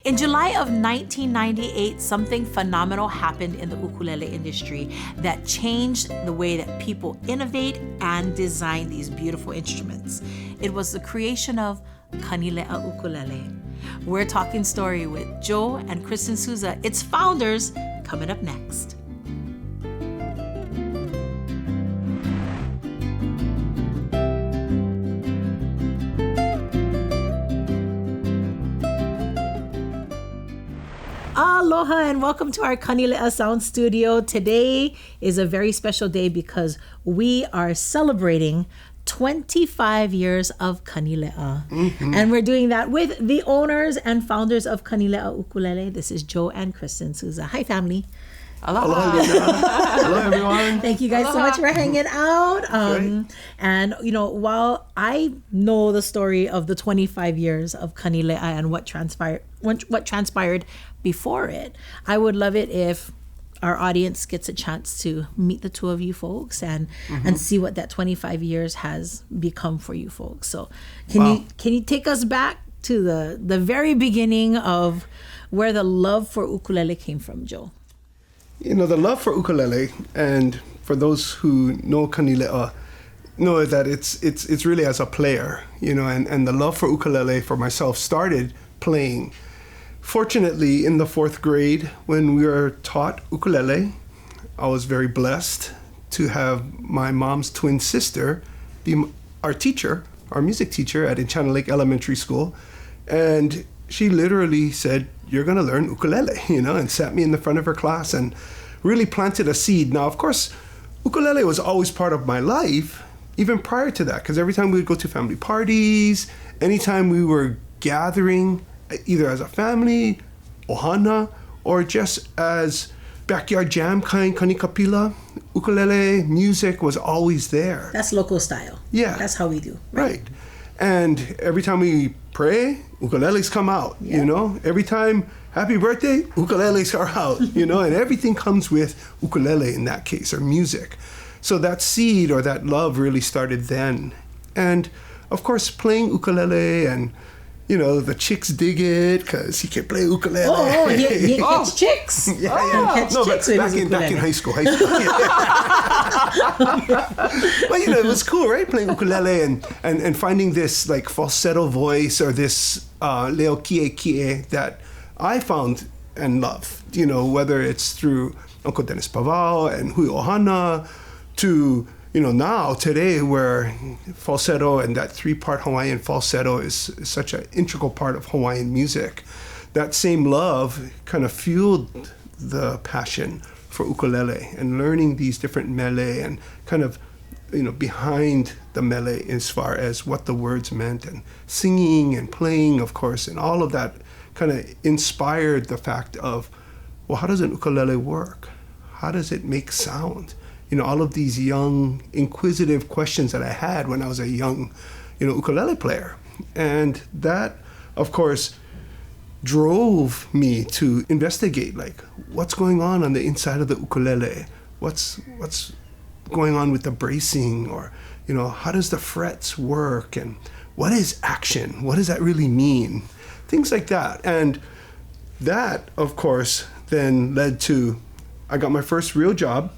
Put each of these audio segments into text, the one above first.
In July of 1998, something phenomenal happened in the ukulele industry that changed the way that people innovate and design these beautiful instruments. It was the creation of Kanileʻa ukulele. We're talking story with Joe and Kristen Souza, its founders, coming up next. Aloha and welcome to our Kanileʻa Sound Studio. Today is a very special day because we are celebrating 25 years of Kanileʻa. Mm-hmm. And we're doing that with the owners and founders of Kanileʻa Ukulele. This is Joe and Kristen Souza. Hi, family. Aloha. Hello, everyone. Thank you guys so much for hanging out. And, you know, while I know the story of the 25 years of Kanileʻa and what transpired before it, I would love it if our audience gets a chance to meet the two of you folks and see what that 25 years has become for you folks. So can you take us back to the very beginning of where the love for ukulele came from, Joe? You know, the love for ukulele, and for those who know Kanileʻa, know that it's really as a player, you know, and the love for ukulele for myself started playing. Fortunately, in the 4th grade, when we were taught ukulele, I was very blessed to have my mom's twin sister be our teacher, our music teacher at Enchanta Lake Elementary School. And she literally said, "You're going to learn ukulele," you know, and sat me in the front of her class and really planted a seed. Now, of course, ukulele was always part of my life, even prior to that, because every time we would go to family parties, anytime we were gathering, either as a family, ohana, or just as backyard jam kind, kanikapila, ukulele music was always there. That's local style. Yeah. That's how we do. Right. And every time we pray, ukuleles come out, you know? Every time, happy birthday, ukuleles are out, you know? And everything comes with ukulele in that case, or music. So that seed or that love really started then. And of course, playing ukulele and, you know, the chicks dig it because he can play ukulele. He catch chicks. Back in high school. But, you know, it was cool, right? Playing ukulele and finding this, like, falsetto voice or this leo kie that I found and loved, you know, whether it's through Uncle Dennis Pavao and Hui Ohana to, you know, now, today, where falsetto and that 3-part Hawaiian falsetto is such an integral part of Hawaiian music, that same love kind of fueled the passion for ukulele and learning these different mele and kind of, you know, behind the mele as far as what the words meant, and singing and playing, of course, and all of that kind of inspired the fact of, well, how does an ukulele work? How does it make sound? You know, all of these young, inquisitive questions that I had when I was a young, you know, ukulele player. And that, of course, drove me to investigate, like, what's going on the inside of the ukulele? What's going on with the bracing? Or, you know, how does the frets work? And what is action? What does that really mean? Things like that. And that, of course, then led to, I got my first real job.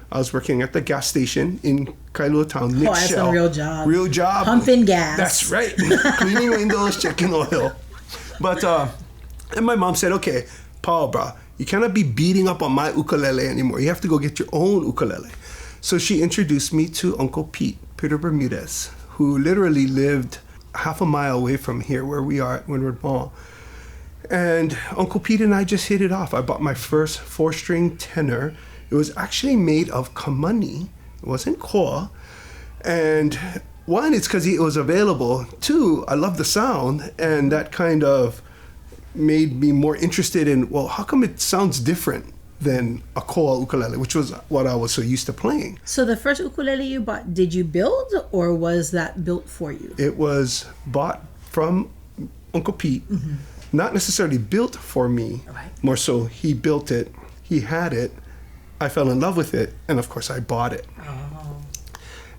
I was working at the gas station in Kailua Town. That's a real job. Real job. Pumping gas. That's right. Cleaning windows, checking oil. But, and my mom said, "Okay, Paul, bro, you cannot be beating up on my ukulele anymore. You have to go get your own ukulele." So she introduced me to Uncle Peter Bermudez, who literally lived half a mile away from here where we are at Windward Mall. And Uncle Pete and I just hit it off. I bought my first 4-string tenor. It was actually made of kamani. It wasn't koa. And one, it's because it was available. 2, I love the sound. And that kind of made me more interested in, well, how come it sounds different than a koa ukulele, which was what I was so used to playing. So the first ukulele you bought, did you build or was that built for you? It was bought from Uncle Pete. Mm-hmm. Not necessarily built for me. Right. More so, he built it. He had it. I fell in love with it, and of course I bought it. Oh.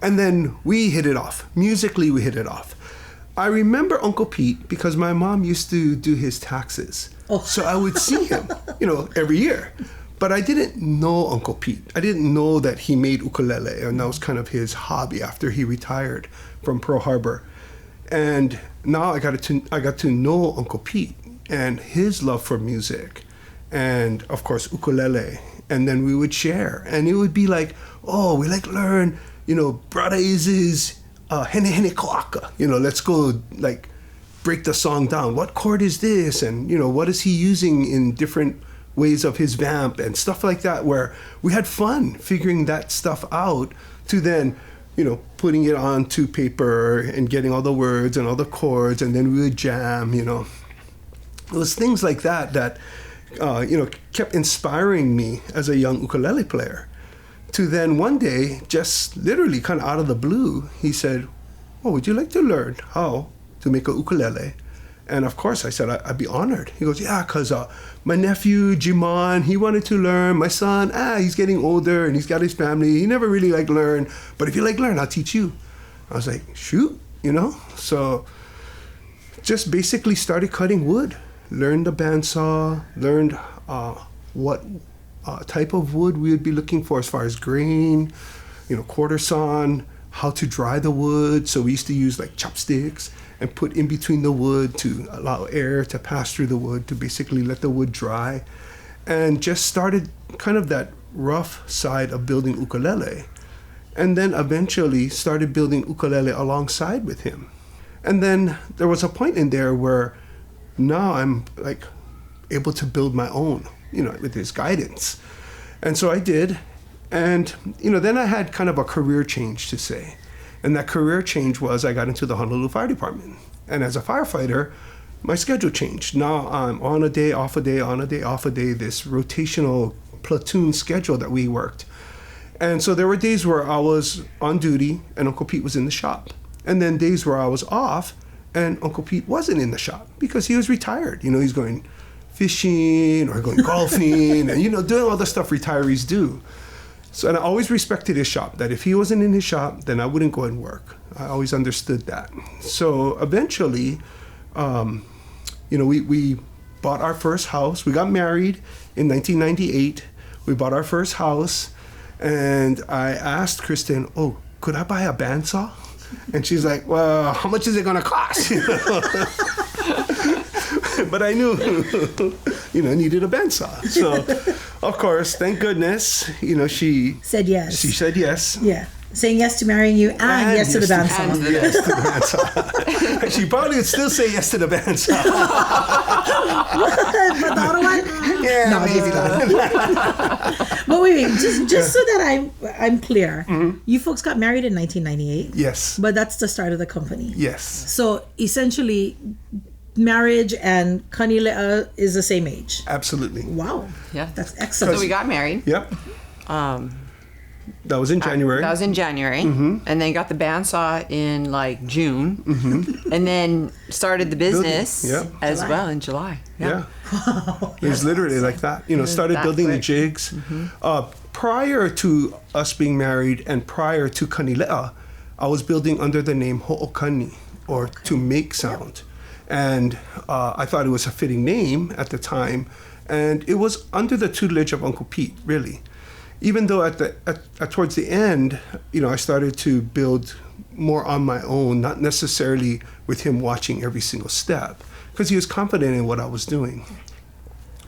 And then we hit it off. Musically, we hit it off. I remember Uncle Pete because my mom used to do his taxes. Oh. So I would see him, every year. But I didn't know Uncle Pete. I didn't know that he made ukulele, and that was kind of his hobby after he retired from Pearl Harbor. And now I got to know Uncle Pete and his love for music, and of course ukulele. And then we would share, and it would be like, oh, we learn, Brada Iz's Hene Hene Koaka. Let's go break the song down. What chord is this? And what is he using in different ways of his vamp and stuff like that, where we had fun figuring that stuff out to then, putting it onto paper and getting all the words and all the chords, and then we would jam, It was things like that kept inspiring me as a young ukulele player. To then one day, just literally kind of out of the blue, he said, "Oh, would you like to learn how to make a ukulele?" And of course, I said, I'd be honored. He goes, "Yeah, because my nephew, Jimon, he wanted to learn. My son, he's getting older and he's got his family. He never really learn. But if you learn, I'll teach you." I was like, shoot, So just basically started cutting wood. Learned the bandsaw, learned what type of wood we would be looking for as far as grain, quarter sawn, how to dry the wood. So we used to use chopsticks and put in between the wood to allow air to pass through the wood to basically let the wood dry. And just started kind of that rough side of building ukulele. And then eventually started building ukulele alongside with him. And then there was a point in there where now I'm able to build my own, with his guidance. And so I did. And, then I had kind of a career change to say. And that career change was I got into the Honolulu Fire Department. And as a firefighter, my schedule changed. Now I'm on a day, off a day, on a day, off a day, this rotational platoon schedule that we worked. And so there were days where I was on duty and Uncle Pete was in the shop. And then days where I was off and Uncle Pete wasn't in the shop because he was retired. He's going fishing or going golfing and, doing all the stuff retirees do. So, and I always respected his shop, that if he wasn't in his shop, then I wouldn't go and work. I always understood that. So eventually, we bought our first house. We got married in 1998. We bought our first house, and I asked Kristen, "Oh, could I buy a bandsaw?" And she's like, "Well, how much is it gonna cost?" But I knew, needed a bandsaw. So, of course, thank goodness, she said yes. She said yes. Yeah. Saying yes to marrying you and yes to the bandsaw. And yes to the bandsaw. She probably would still say yes to the bandsaw. But the other one? Yeah, no, maybe not. But wait, just so that I'm clear, you folks got married in 1998. Yes. But that's the start of the company. Yes. So essentially, marriage and Kanileʻa is the same age. Absolutely. Wow. Yeah. That's excellent. So we got married. Yep. That was in January. That was in January. And then got the bandsaw in June. And then started the business as well in July. Yeah. It was literally like that. Started building the jigs. Prior to us being married and prior to Kanileʻa, I was building under the name Hoʻokani, or to make sound. And I thought it was a fitting name at the time. And it was under the tutelage of Uncle Pete, really. Even though towards the end, I started to build more on my own, not necessarily with him watching every single step, because he was confident in what I was doing.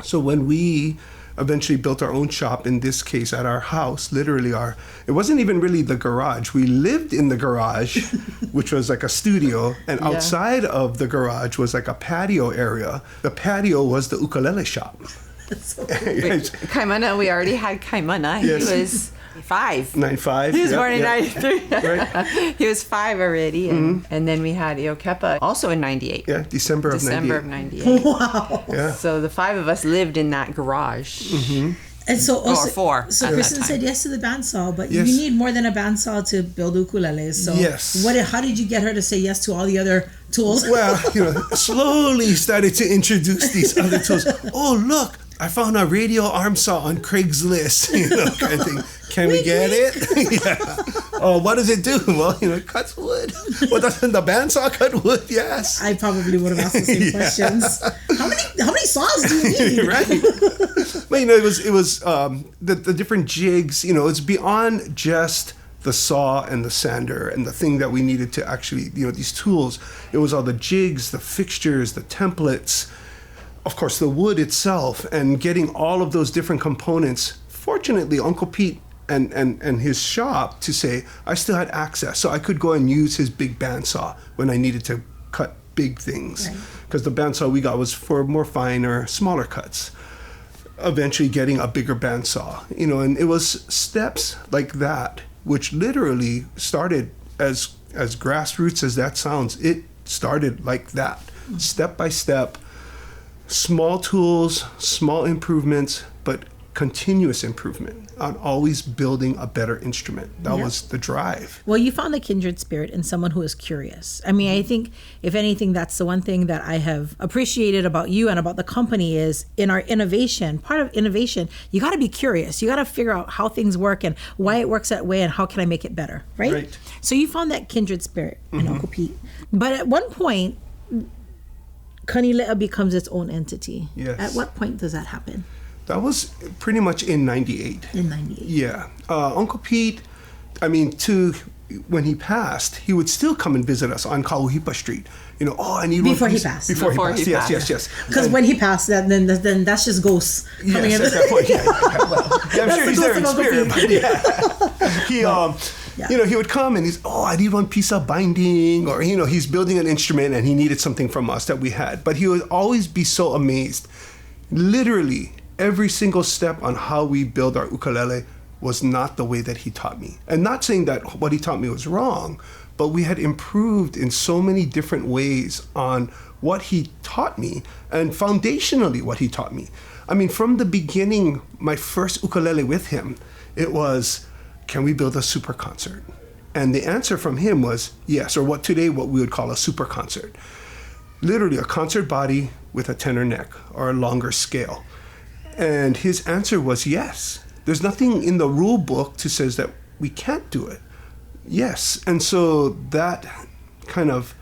So when we eventually built our own shop, in this case at our house, literally it wasn't even really the garage. We lived in the garage, which was like a studio, and outside of the garage was like a patio area. The patio was the ukulele shop. So Kaimana, we already had Kaimana. Yes. He was 5. 95. He was born in 93. Right. He was 5 already. And then we had Iokepa also in 98. Yeah, December of 98. Wow. Yeah. So the 5 of us lived in that garage. And so also, Or 4 So at Kristen that time. said yes to the bandsaw, but Yes. you need more than a bandsaw to build ukuleles. So Yes. how did you get her to say yes to all the other tools? Well, slowly started to introduce these other tools. Oh, look, I found a radial arm saw on Craigslist, kind of thing. Can we get it? Yeah. Oh, what does it do? Well, it cuts wood. Well, doesn't the bandsaw cut wood? Yes. I probably would have asked the same questions. How many saws do you need? Right. But it was the different jigs. It's beyond just the saw and the sander and the thing that we needed to actually, these tools. It was all the jigs, the fixtures, the templates, of course, the wood itself, and getting all of those different components. Fortunately, Uncle Pete and his shop to say I still had access, so I could go and use his big bandsaw when I needed to cut big things, because the bandsaw we got was for more finer, smaller cuts. Eventually getting a bigger bandsaw, and it was steps like that, which literally started as grassroots as that sounds. It started like that, step by step, small tools, small improvements, but continuous improvement on always building a better instrument. That was the drive. Well, you found the kindred spirit in someone who is curious. I mean, I think, if anything, that's the one thing that I have appreciated about you and about the company is in our innovation, part of innovation, you got to be curious. You got to figure out how things work and why it works that way and how can I make it better, right? So you found that kindred spirit in Uncle Pete. But at one point, Kanileʻa becomes its own entity. Yes. At what point does that happen? That was pretty much in 98. In 98. Yeah. Uncle Pete, when he passed, he would still come and visit us on Kahuhipa Street. I need Before one he piece. passed. Before he passed. Yes. Because when he passed, then that's just ghosts coming in. At that point, yeah, I'm sure he's there in spirit, but he would come and I need one piece of binding, or, he's building an instrument and he needed something from us that we had. But he would always be so amazed. Literally, every single step on how we build our ukulele was not the way that he taught me. And not saying that what he taught me was wrong, but we had improved in so many different ways on what he taught me, and foundationally what he taught me. I mean, from the beginning, my first ukulele with him, it was, can we build a super concert? And the answer from him was yes, or what we would call a super concert. Literally a concert body with a tenor neck or a longer scale. And his answer was yes. There's nothing in the rule book to says that we can't do it. Yes. And so that kind of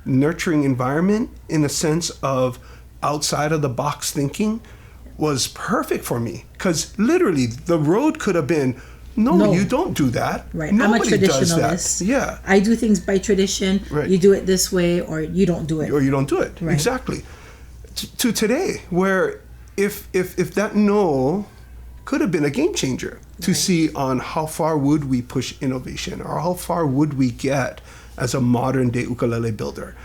nurturing environment, in a sense of outside of the box thinking, was perfect for me. Because literally the road could have been, no, you don't do that. Right. Nobody I'm a does traditionalist. that. Yeah. I do things by tradition. Right. You do it this way, or you don't do it. Or you don't do it. Right. Exactly. To today, where if that no could have been a game changer to see on how far would we push innovation, or how far would we get as a modern day ukulele builder.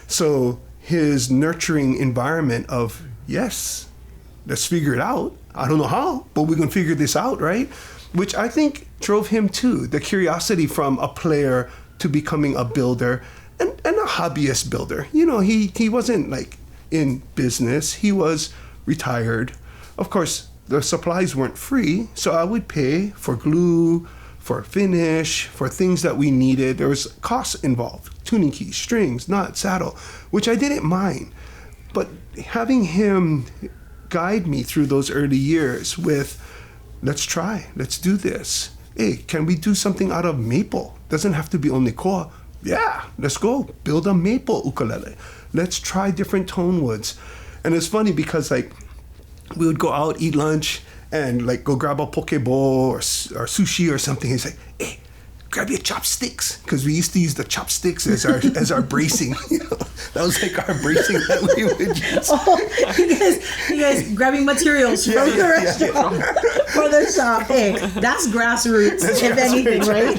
So his nurturing environment of, yes, let's figure it out. I don't know how, but we can figure this out, right? Which I think drove him too, the curiosity from a player to becoming a builder and a hobbyist builder. He wasn't like in business. He was retired. Of course, the supplies weren't free, so I would pay for glue, for finish, for things that we needed. There was costs involved, tuning keys, strings, nuts, saddle, which I didn't mind. But having him guide me through those early years with, let's try, let's do this. Hey, can we do something out of maple? Doesn't have to be only koa. Yeah, let's go build a maple ukulele. Let's try different tone woods. And it's funny because we would go out, eat lunch, and go grab a poke bowl or sushi or something. He's like, hey, grab your chopsticks, because we used to use the chopsticks as our bracing. That was our bracing that we would use. Oh, you guys grabbing materials from the restaurant for the shop. Hey, that's grassroots, if anything, right?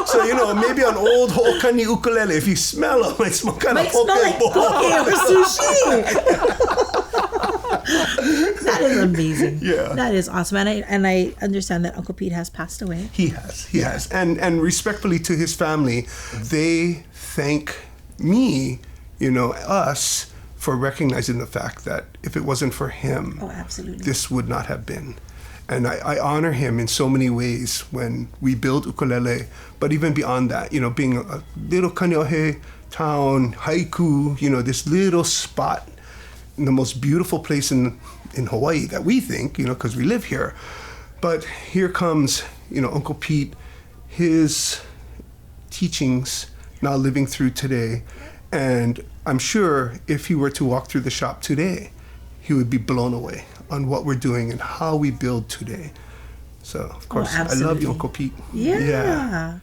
So maybe an old Hoʻokani ukulele, if you smell it, might smell kind of poke bowl. Poke or sushi. That is amazing. Yeah. That is awesome. And I understand that Uncle Pete has passed away. He has. And respectfully to his family, they thank me, us, for recognizing the fact that if it wasn't for him, absolutely, this would not have been. And I honor him in so many ways when we build ukulele, but even beyond that, being a little Kaneohe town, haiku, this little spot, the most beautiful place in Hawaii that we think, because we live here. But here comes, Uncle Pete, his teachings now living through today. And I'm sure if he were to walk through the shop today, he would be blown away on what we're doing and how we build today. So, of course, I love you, Uncle Pete. Yeah.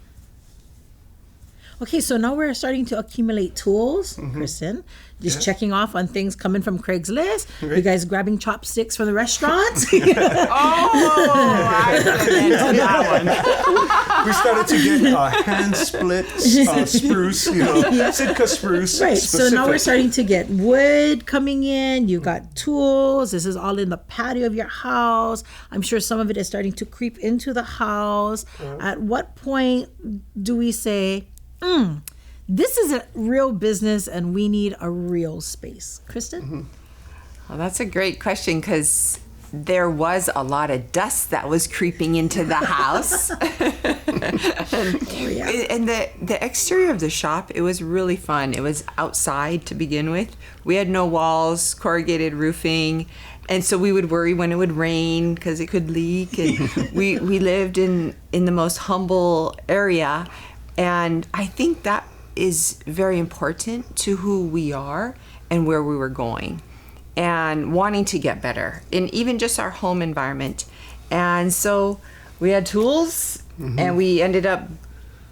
Okay, so now we're starting to accumulate tools, Kristen. Just checking off on things coming from Craigslist. Right. You guys grabbing chopsticks from the restaurants. I mentioned that one. We started to get hand split spruce, Sitka spruce. Right, specific. so now we're starting to get wood coming in. You got tools. This is all in the patio of your house. I'm sure some of it is starting to creep into the house. At what point do we say, this is a real business and we need a real space? Kristen? Well, that's a great question, because there was a lot of dust that was creeping into the house. And the exterior of the shop, it was really fun. It was outside to begin with. We had no walls, corrugated roofing. And so we would worry when it would rain because it could leak. And we lived in the most humble area. And I think that is very important to who we are and where we were going and wanting to get better in even just our home environment. And so we had tools and we ended up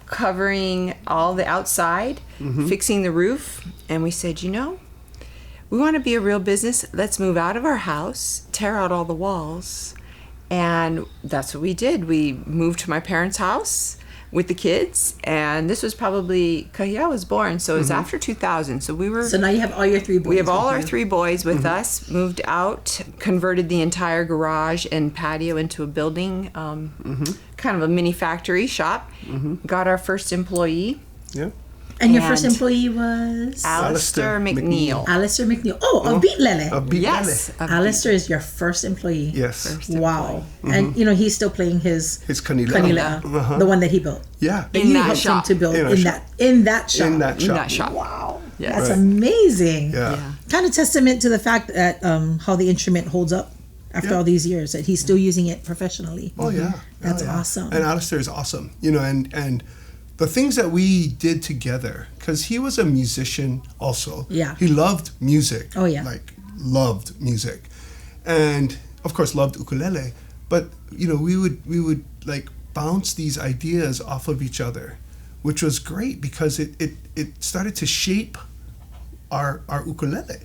covering all the outside, fixing the roof. And we said, we want to be a real business. Let's move out of our house, tear out all the walls. And that's what we did. We moved to my parents' house with the kids, and this was probably Kahiau was born, so it was after 2000. So now you have all your 3 boys. We have all our 3 boys with us. Moved out, converted the entire garage and patio into a building, kind of a mini factory shop. Got our first employee. Yeah. And your first employee was? Alastar McNeil. Alastar McNeil. Oh, of Beatlele. Of Beatlele. Yes. Alastar is your first employee. Yes. Wow. And he's still playing his Kanileʻa. The one that he built. Yeah. That you helped him to build in that shop. In that shop. Wow. Yes. That's amazing. Yeah. Kind of testament to the fact that how the instrument holds up after all these years, that he's still using it professionally. Oh yeah. That's awesome. And Alastar is awesome. And the things that we did together, because he was a musician also. Yeah. He loved music. Oh, yeah. Loved music. And, of course, loved ukulele. But, we would bounce these ideas off of each other, which was great because it started to shape our ukulele,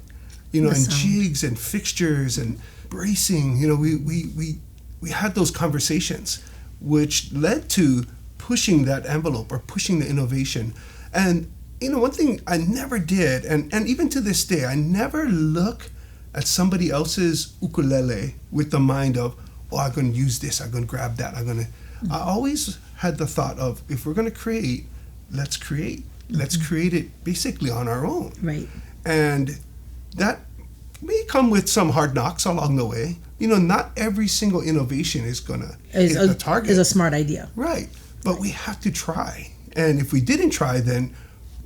and jigs and fixtures and bracing. We had those conversations, which led to pushing that envelope or pushing the innovation. And one thing I never did, and even to this day, I never look at somebody else's ukulele with the mind of, I'm going to use this, I'm going to grab that, I always had the thought of, if we're going to create, let's create. Let's create it basically on our own. Right. And that may come with some hard knocks along the way. Not every single innovation is going to hit the target. Is a smart idea. Right. But we have to try. And if we didn't try, then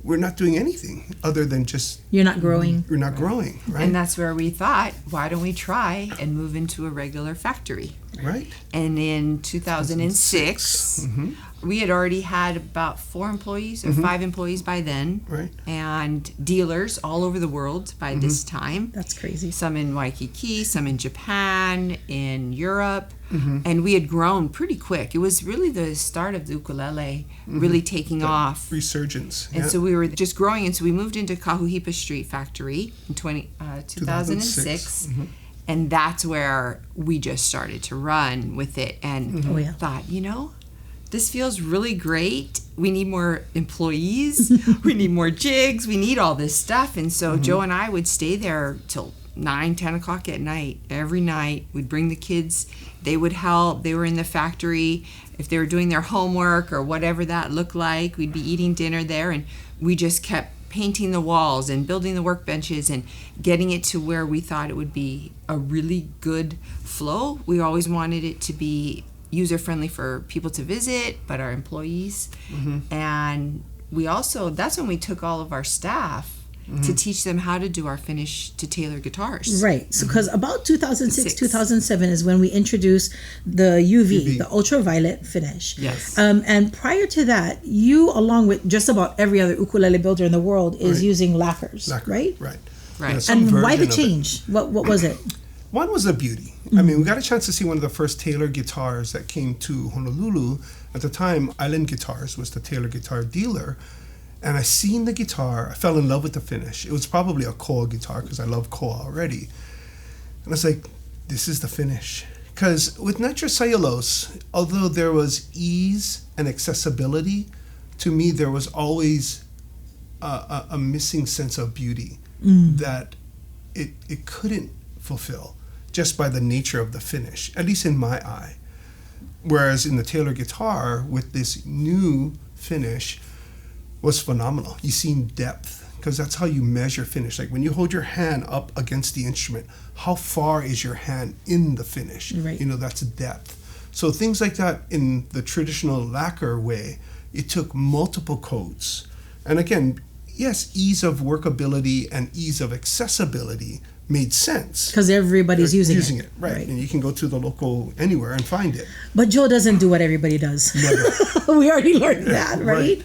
we're not doing anything other than just... You're not growing. We're not growing, right? And that's where we thought, why don't we try and move into a regular factory? Right. And in 2006, we had already had about 4 employees or 5 employees by then. Right. And dealers all over the world by this time. That's crazy. Some in Waikiki, some in Japan, in Europe. And we had grown pretty quick. It was really the start of the ukulele really taking off. Resurgence. And so we were just growing. And so we moved into Kahuhipa Street factory in 2006. And that's where we just started to run with it and thought, this feels really great. We need more employees. We need more jigs. We need all this stuff. And so Joe and I would stay there till 9, 10 o'clock at night. Every night we'd bring the kids. They would help. They were in the factory. If they were doing their homework or whatever that looked like, we'd be eating dinner there. And we just kept painting the walls and building the workbenches and getting it to where we thought it would be a really good flow. We always wanted it to be user-friendly for people to visit, but our employees. And we also, that's when we took all of our staff to teach them how to do our finish to tailor guitars. Right. So, because about 2006, 2007 is when we introduced the UV, the ultraviolet finish. Yes. And prior to that, you, along with just about every other ukulele builder in the world, is using lacquers, right? Right. Right. And why the change? What was it? One was the beauty. I mean, we got a chance to see one of the first Taylor guitars that came to Honolulu. At the time, Island Guitars was the Taylor guitar dealer. And I seen the guitar. I fell in love with the finish. It was probably a koa guitar because I love koa already. And I was like, this is the finish. Because with nitrocellulose, although there was ease and accessibility, to me there was always a missing sense of beauty that it couldn't fulfill just by the nature of the finish, at least in my eye. Whereas in the Taylor guitar, with this new finish, was phenomenal. You seen depth, because that's how you measure finish. Like when you hold your hand up against the instrument, how far is your hand in the finish? Right. You know, that's depth. So things like that in the traditional lacquer way, it took multiple coats. And again, yes, ease of workability and ease of accessibility made sense. Because everybody's using it. Right. And you can go to the local anywhere and find it. But Joe doesn't do what everybody does. Never. We already learned that, right?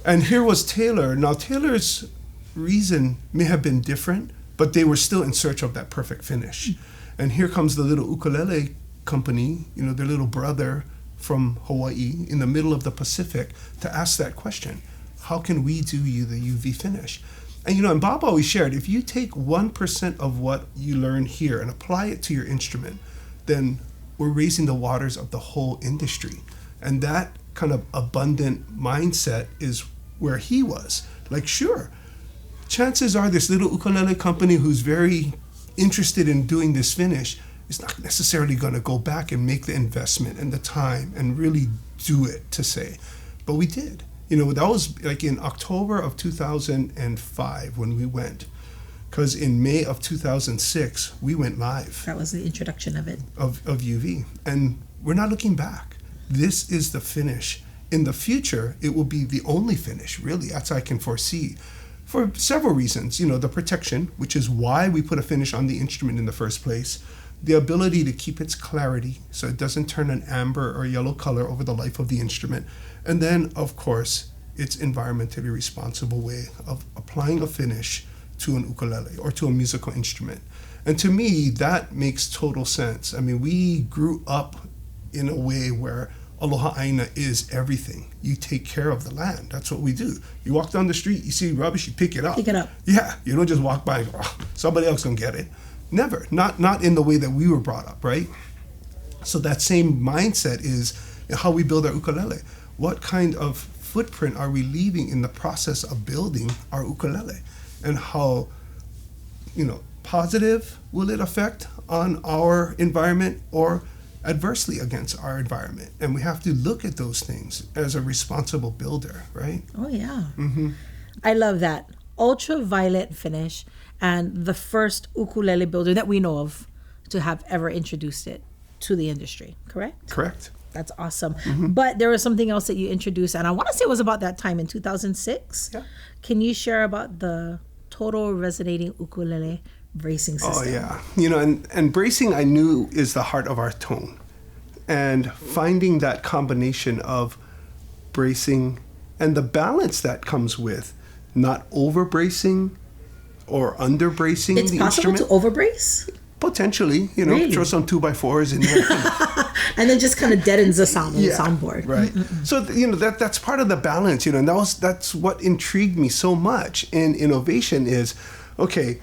And here was Taylor. Now, Taylor's reason may have been different, but they were still in search of that perfect finish. And here comes the little ukulele company, you know, their little brother from Hawaii in the middle of the Pacific to ask that question. How can we do you the UV finish? And, you know, and Bob always shared, if you take 1% of what you learn here and apply it to your instrument, then we're raising the waters of the whole industry. And that kind of abundant mindset is where he was. Like, sure, chances are this little ukulele company who's very interested in doing this finish is not necessarily going to go back and make the investment and the time and really do it to say. But we did. You know, that was like in October of 2005 when we went. Because in May of 2006, we went live. That was the introduction of it. Of UV. And we're not looking back. This is the finish. In the future, it will be the only finish, really, as I can foresee. For several reasons. You know, the protection, which is why we put a finish on the instrument in the first place. The ability to keep its clarity so it doesn't turn an amber or yellow color over the life of the instrument. And then, of course, its environmentally responsible way of applying a finish to an ukulele or to a musical instrument. And to me, that makes total sense. I mean, we grew up in a way where aloha aina is everything. You take care of the land. That's what we do. You walk down the street, you see rubbish, you pick it up. Pick it up. Yeah, you don't just walk by and go, oh, somebody else gonna get it. Never. Not in the way that we were brought up, right? So that same mindset is how we build our ukulele. What kind of footprint are we leaving in the process of building our ukulele? And how, you know, positive will it affect on our environment or adversely against our environment? And we have to look at those things as a responsible builder, right? Oh, yeah. Mm-hmm. I love that. Ultraviolet finish, and the first ukulele builder that we know of to have ever introduced it to the industry, correct? Correct. That's awesome. Mm-hmm. But there was something else that you introduced, and I want to say it was about that time in 2006. Yeah. Can you share about the total resonating ukulele bracing system? Oh, yeah. You know, and bracing I knew is the heart of our tone. And finding that combination of bracing and the balance that comes with not over bracing or under bracing the instrument. It's possible to over brace? Potentially, you know, really? Throw some 2x4s in there. And then just kind of deadens the sound on the soundboard. Right. Mm-mm. So, you know, that's part of the balance, you know, and that's what intrigued me so much in innovation is, okay,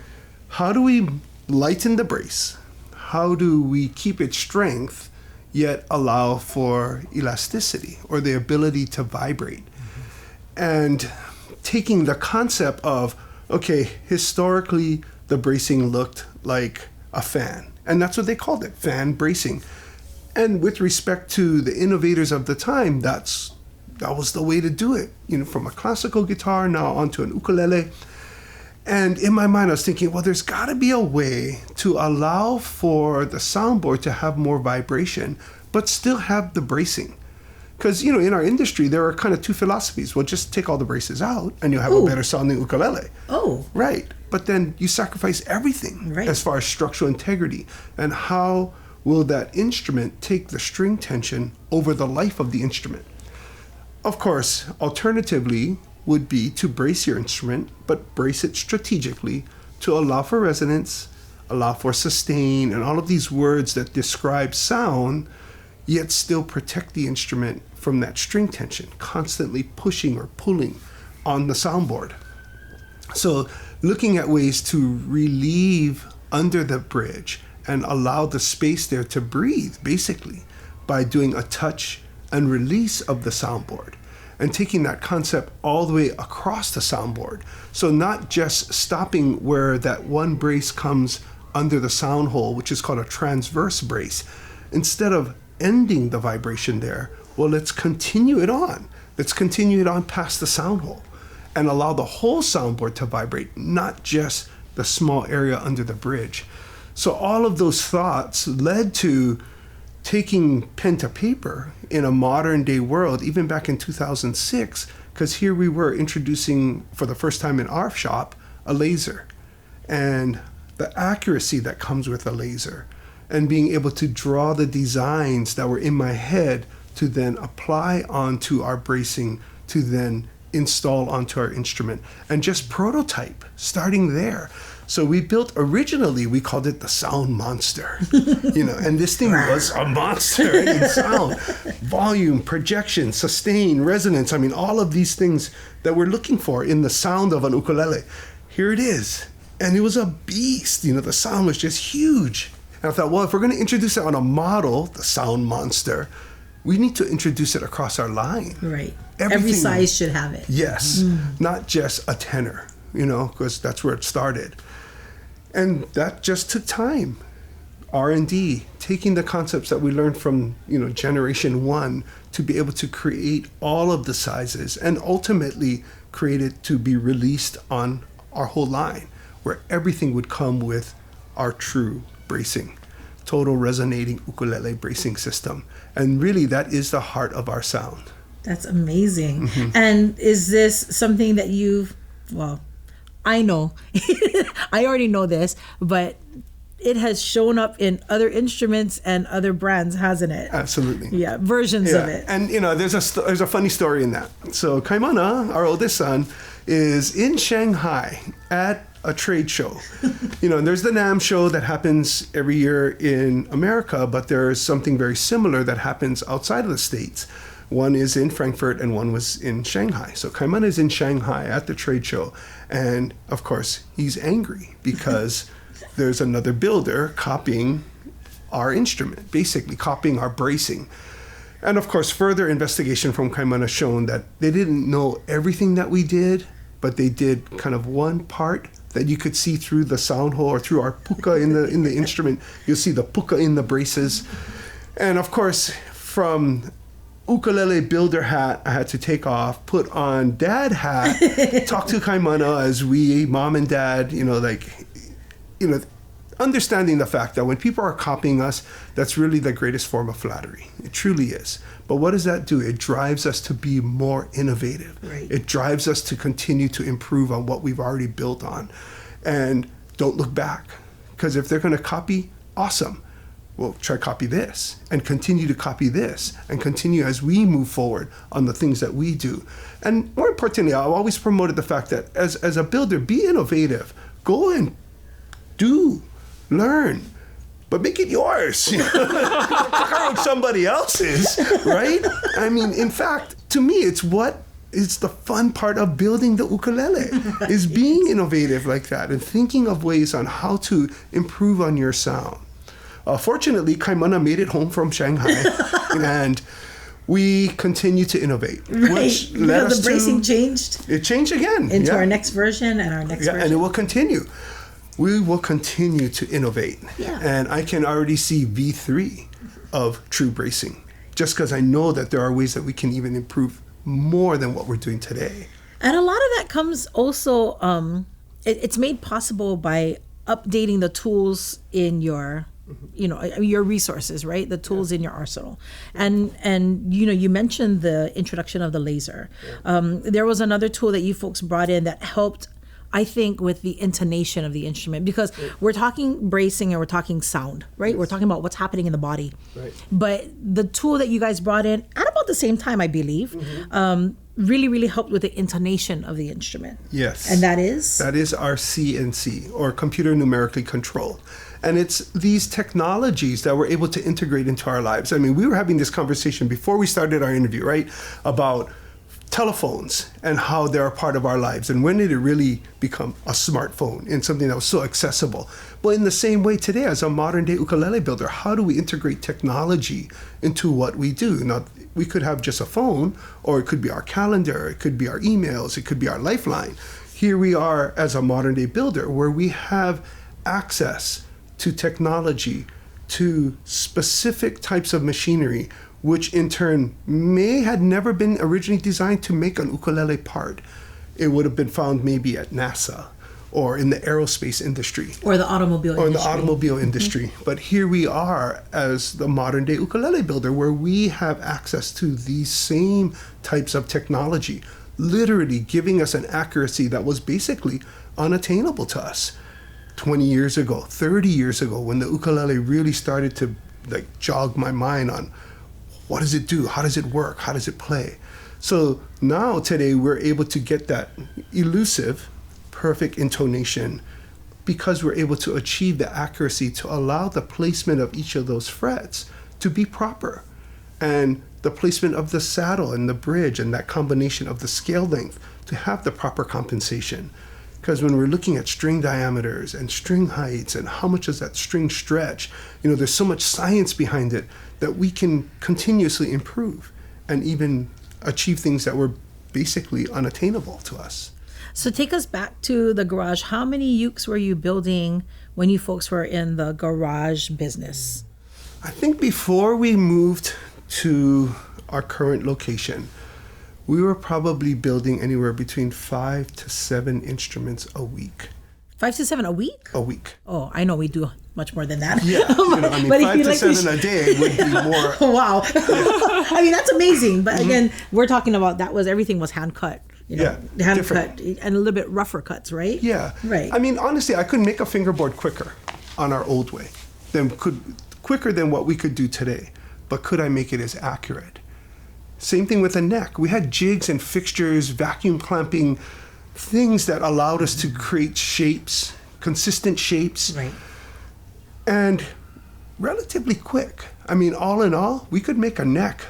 how do we lighten the brace? How do we keep its strength, yet allow for elasticity or the ability to vibrate? Mm-hmm. And taking the concept of, okay, historically, the bracing looked like a fan. And that's what they called it, fan bracing. And with respect to the innovators of the time, that was the way to do it. You know, from a classical guitar now onto an ukulele. And in my mind, I was thinking, well, there's got to be a way to allow for the soundboard to have more vibration, but still have the bracing. Because, you know, in our industry, there are kind of two philosophies. Well, just take all the braces out and you'll have a better sounding ukulele. Oh. Right. But then you sacrifice everything as far as structural integrity. And how will that instrument take the string tension over the life of the instrument? Of course, alternatively would be to brace your instrument, but brace it strategically to allow for resonance, allow for sustain, and all of these words that describe sound, yet still protect the instrument from that string tension, constantly pushing or pulling on the soundboard. So looking at ways to relieve under the bridge and allow the space there to breathe, basically, by doing a touch and release of the soundboard, and taking that concept all the way across the soundboard. So not just stopping where that one brace comes under the sound hole, which is called a transverse brace. Instead of ending the vibration there, well, let's continue it on. Let's continue it on past the sound hole and allow the whole soundboard to vibrate, not just the small area under the bridge. So all of those thoughts led to taking pen to paper in a modern day world, even back in 2006, because here we were introducing for the first time in our shop a laser, and the accuracy that comes with a laser, and being able to draw the designs that were in my head to then apply onto our bracing, to then install onto our instrument, and just prototype starting there. So we built, originally we called it the Sound Monster, you know, and this thing was a monster, right? In sound, volume, projection, sustain, resonance. I mean, all of these things that we're looking for in the sound of an ukulele. Here it is. And it was a beast, you know, the sound was just huge. And I thought, well, if we're going to introduce it on a model, the Sound Monster, we need to introduce it across our line. Right. Every size should have it. Yes. Not just a tenor, you know, because that's where it started. And that just took time. R&D, taking the concepts that we learned from, you know, generation one to be able to create all of the sizes and ultimately create it to be released on our whole line, where everything would come with our true bracing, total resonating ukulele bracing system. And really that is the heart of our sound. That's amazing. And is this something that you've, well, I know, I already know this, but it has shown up in other instruments and other brands, hasn't it? Absolutely. Yeah, versions of it. And, you know, there's a funny story in that. So Kaimana, our oldest son, is in Shanghai at a trade show. You know, and there's the NAMM show that happens every year in America, but there's something very similar that happens outside of the States. One is in Frankfurt and one was in Shanghai. So Kaimana is in Shanghai at the trade show. And of course, he's angry because there's another builder copying our instrument, basically copying our bracing. And of course, further investigation from Kaimana shown that they didn't know everything that we did, but they did kind of one part that you could see through the sound hole or through our puka in the instrument. You'll see the puka in the braces. And of course, from ukulele builder hat I had to take off, put on dad hat, talk to Kaimana as we, mom and dad, you know, like, you know, understanding the fact that when people are copying us, that's really the greatest form of flattery. It truly is. But what does that do? It drives us to be more innovative. Right. It drives us to continue to improve on what we've already built on. And don't look back. Because if they're going to copy, awesome. Well, try copy this and continue to copy this and continue as we move forward on the things that we do. And more importantly, I've always promoted the fact that as a builder, be innovative. Go and do, learn, but make it yours. Check out somebody else's, right? I mean, in fact, to me, it's the fun part of building the ukulele, is being innovative like that and thinking of ways on how to improve on your sound. Fortunately, Kaimana made it home from Shanghai, and we continue to innovate. Right. Which led us the bracing changed. It changed again. Into our next version and our next version. And it will continue. We will continue to innovate. Yeah. And I can already see V3 of true bracing, just because I know that there are ways that we can even improve more than what we're doing today. And a lot of that comes also, it's made possible by updating the tools in your your resources, right? The tools in your arsenal. And you mentioned the introduction of the laser. There was another tool that you folks brought in that helped, I think, with the intonation of the instrument, because we're talking bracing and we're talking sound, right? Yes. We're talking about what's happening in the body. Right. But the tool that you guys brought in at about the same time, I believe, really, really helped with the intonation of the instrument. Yes. And that is? That is our CNC, or computer numerically controlled. And it's these technologies that we're able to integrate into our lives. I mean, we were having this conversation before we started our interview, right? About telephones and how they're a part of our lives, and when did it really become a smartphone and something that was so accessible. But in the same way today, as a modern day ukulele builder, how do we integrate technology into what we do? Now, we could have just a phone, or it could be our calendar, it could be our emails, it could be our lifeline. Here we are as a modern day builder, where we have access to technology, to specific types of machinery, which in turn had never been originally designed to make an ukulele part. It would have been found maybe at NASA or in the aerospace industry. Or the automobile industry. But here we are as the modern day ukulele builder, where we have access to these same types of technology, literally giving us an accuracy that was basically unattainable to us 20 years ago, 30 years ago, when the ukulele really started to jog my mind on what does it do? How does it work? How does it play? So now today we're able to get that elusive, perfect intonation because we're able to achieve the accuracy to allow the placement of each of those frets to be proper. And the placement of the saddle and the bridge and that combination of the scale length to have the proper compensation. Because when we're looking at string diameters and string heights and how much does that string stretch, there's so much science behind it that we can continuously improve and even achieve things that were basically unattainable to us. So take us back to the garage. How many ukes were you building when you folks were in the garage business? I think before we moved to our current location, we were probably building anywhere between 5 to 7 instruments a week. 5 to 7 a week? A week. Oh, I know we do much more than that. Yeah, 5 to 7 a day would be more. Wow. Yeah. I mean, that's amazing. But again, we're talking about everything was hand cut. Hand cut and a little bit rougher cuts, right? Yeah. Right. I mean, honestly, I could make a fingerboard quicker on our old way quicker than what we could do today. But could I make it as accurate? Same thing with the neck. We had jigs and fixtures, vacuum clamping, things that allowed us to create shapes, consistent shapes. Right. And relatively quick. I mean, all in all, we could make a neck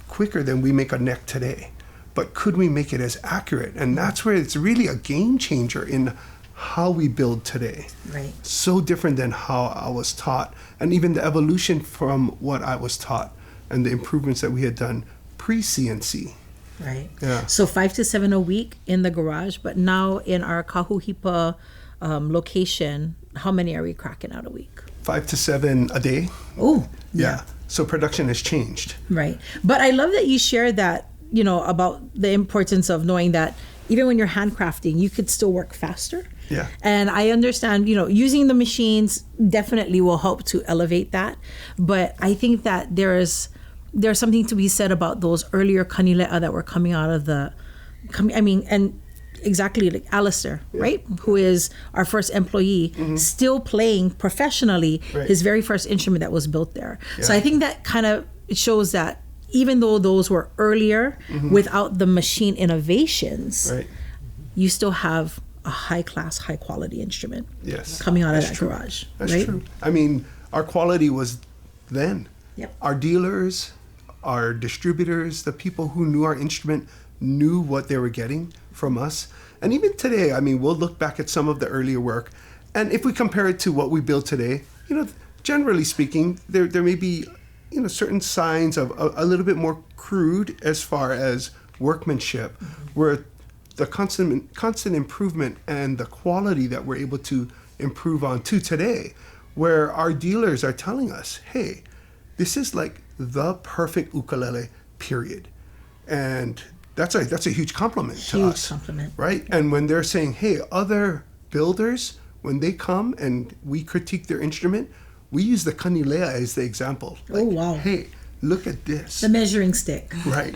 quicker than we make a neck today. But could we make it as accurate? And that's where it's really a game changer in how we build today. Right. So different than how I was taught, and even the evolution from what I was taught and the improvements that we had done pre-CNC. Right. Yeah. So 5 to 7 a week in the garage, but now in our Kahuhipa location, how many are we cracking out a week? 5 to 7 a day. Oh, yeah. So production has changed. Right. But I love that you shared that, about the importance of knowing that even when you're handcrafting, you could still work faster. Yeah. And I understand, using the machines definitely will help to elevate that. But I think that there's something to be said about those earlier Kanileʻa that were coming out of and exactly like Alastar, right? Who is our first employee, still playing professionally his very first instrument that was built there. Yeah. So I think that kind of shows that even though those were earlier, without the machine innovations, you still have a high-class, high-quality instrument coming out of that garage. That's true. I mean, our quality was then. Yep. Our dealers, our distributors, the people who knew our instrument knew what they were getting from us. And even today, I mean, we'll look back at some of the earlier work, and if we compare it to what we build today, generally speaking, there may be certain signs of a little bit more crude as far as workmanship, where the constant improvement and the quality that we're able to improve on to today, where our dealers are telling us, hey, this is like the perfect ukulele, period. And that's a huge compliment to us. Huge compliment. Right? And when they're saying, hey, other builders, when they come and we critique their instrument, we use the Kanileʻa as the example. Oh, wow. Hey, look at this. The measuring stick. Right.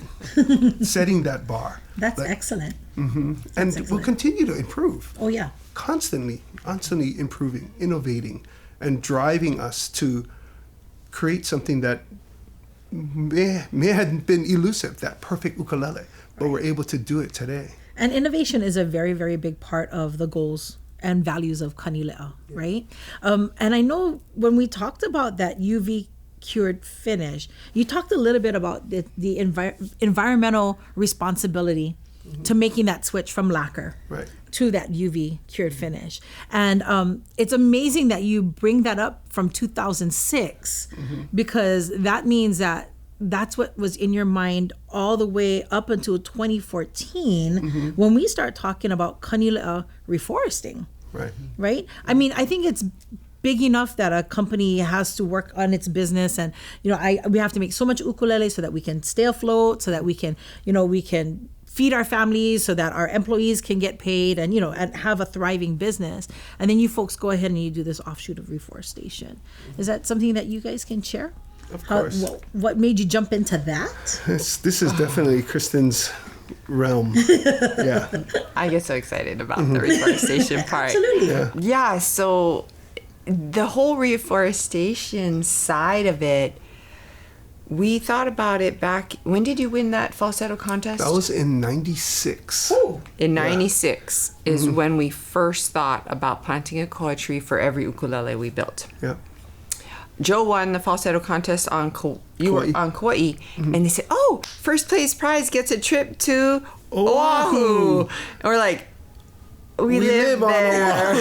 Setting that bar. That's excellent. And excellent. we'll continue to improve. Oh, yeah. Constantly improving, innovating, and driving us to create something that may have been elusive, that perfect ukulele, but we're able to do it today. And innovation is a very, very big part of the goals and values of Kanileʻa, right? And I know when we talked about that UV cured finish, you talked a little bit about the environmental responsibility to making that switch from lacquer to that UV cured finish. And it's amazing that you bring that up from 2006 because that means that that's what was in your mind all the way up until 2014 when we start talking about Kanileʻa reforesting. Right? I mean, I think it's big enough that a company has to work on its business, and we have to make so much ukulele so that we can stay afloat, so that we can feed our families, so that our employees can get paid, and and have a thriving business. And then you folks go ahead and you do this offshoot of reforestation. Is that something that you guys can share? Of course. What made you jump into that? This is definitely Kristen's realm. Yeah. I get so excited about the reforestation part. Absolutely. Yeah, so the whole reforestation side of it, we thought about it back. When did you win that falsetto contest? That was in 96. In 96 is when we first thought about planting a koa tree for every ukulele we built. Yeah. Joe won the falsetto contest on Kauai, and they said, "Oh, first place prize gets a trip to Oahu." And we're like, we live there.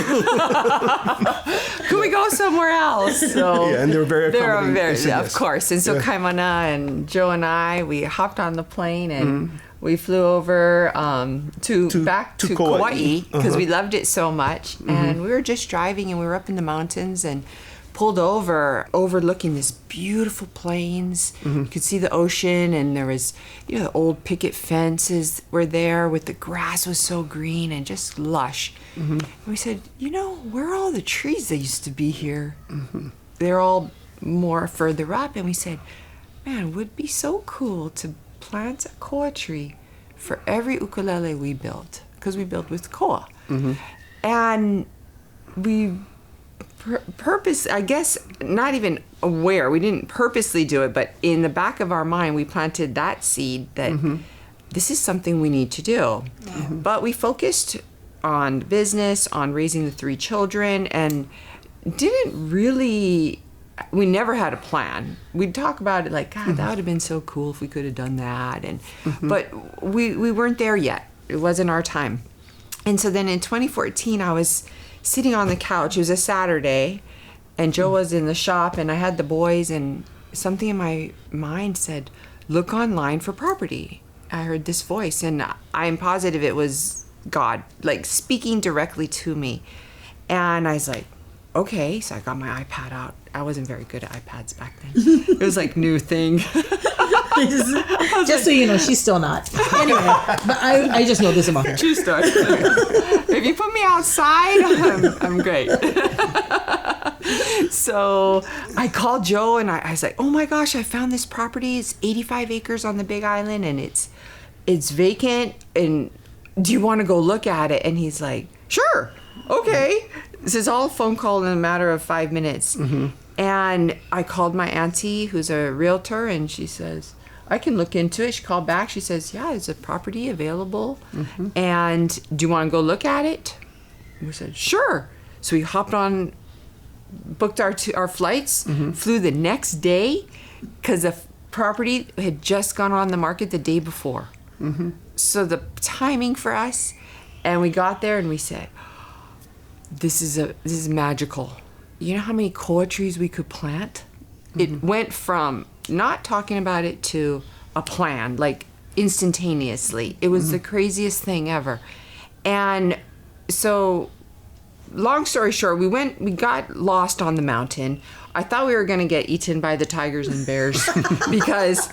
Could we go somewhere else? So and they were very accommodating. Of course. And so Kaimana and Joe and I, we hopped on the plane and we flew over back to Kauai because we loved it so much. And we were just driving and we were up in the mountains and pulled over overlooking this beautiful plains. You could see the ocean, and there was the old picket fences were there with the grass was so green and just lush. And we said, where are all the trees that used to be here? They're all more further up. And we said, man, it would be so cool to plant a koa tree for every ukulele we built, because we built with koa. And we purpose, I guess, not even aware, we didn't purposely do it, but in the back of our mind we planted that seed that this is something we need to do. But we focused on business, on raising the 3 children, and we never had a plan. We'd talk about it like, God, that would have been so cool if we could have done that, and but we weren't there yet. It wasn't our time. And so then in 2014 I was sitting on the couch. It was a Saturday, and Joe was in the shop, and I had the boys, and something in my mind said, look online for property. I heard this voice, and I'm positive it was God, like speaking directly to me. And I was like, okay. So I got my iPad out. I wasn't very good at iPads back then. It was like new thing. Just so you know, she's still not. Anyway, but I just know this about her. True story. If you put me outside, I'm great. So I called Joe, and I was like, oh my gosh, I found this property. It's 85 acres on the Big Island, and it's vacant. And do you want to go look at it? And he's like, sure. Okay. This is all a phone call in a matter of 5 minutes. And I called my auntie, who's a realtor, and she says, I can look into it. She called back. She says, yeah, there's a property available. And do you want to go look at it? And we said, sure. So we hopped on, booked our flights, flew the next day, because the property had just gone on the market the day before. So the timing for us, and we got there and we said, this is magical. You know how many koa trees we could plant? It went from not talking about it to a plan, like instantaneously. It was the craziest thing ever. And so, long story short, we got lost on the mountain. I thought we were going to get eaten by the tigers and bears because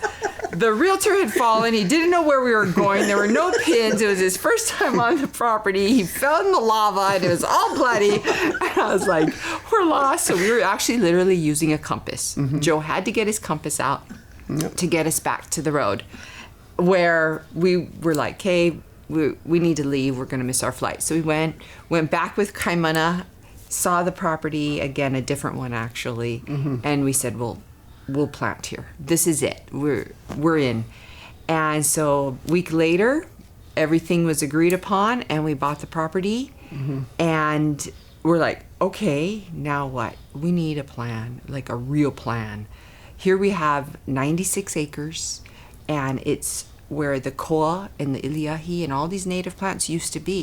The realtor had fallen. He didn't know where we were going. There were no pins. It was his first time on the property. He fell in the lava and it was all bloody. And I was like, we're lost. So we were actually literally using a compass. Joe had to get his compass out to get us back to the road, where we were like, hey, we need to leave. We're going to miss our flight. So we went back with Kaimana, saw the property, again, a different one actually, and we said, well, we'll plant here. This is it. We're in. And so a week later, everything was agreed upon and we bought the property. And we're like, okay, now what? We need a plan, like a real plan. Here we have 96 acres and it's where the koa and the iliahi and all these native plants used to be.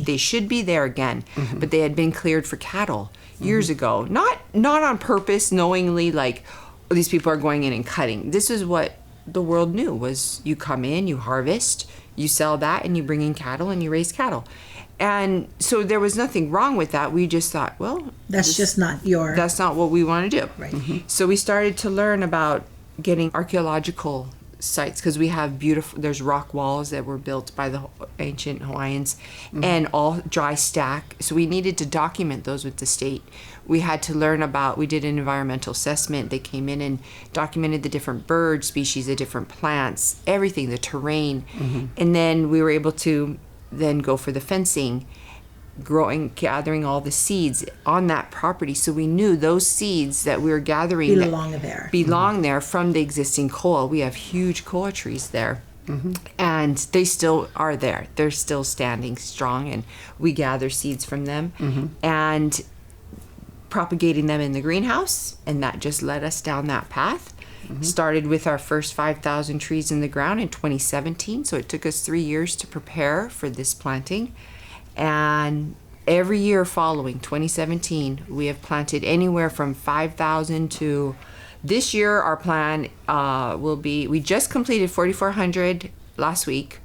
They should be there again, but they had been cleared for cattle years ago. Not on purpose, knowingly, like, these people are going in and cutting. This is what the world knew, was you come in, you harvest, you sell that, and you bring in cattle and you raise cattle. And so there was nothing wrong with that. We just thought, well, that's not what we want to do. Right. So we started to learn about getting archaeological sites, because we have there's rock walls that were built by the ancient Hawaiians and all dry stack. So we needed to document those with the state. We had to learn about, we did an environmental assessment. They came in and documented the different bird species, the different plants, everything, the terrain. And then we were able to then go for the fencing, gathering all the seeds on that property. So we knew those seeds that we were gathering belong there from the existing koa. We have huge koa trees there. And they still are there. They're still standing strong, and we gather seeds from them and propagating them in the greenhouse, and that just led us down that path. Started with our first 5,000 trees in the ground in 2017, so it took us 3 years to prepare for this planting. And every year following 2017, we have planted anywhere from 5,000 to, this year our plan will be, we just completed 4,400 last week.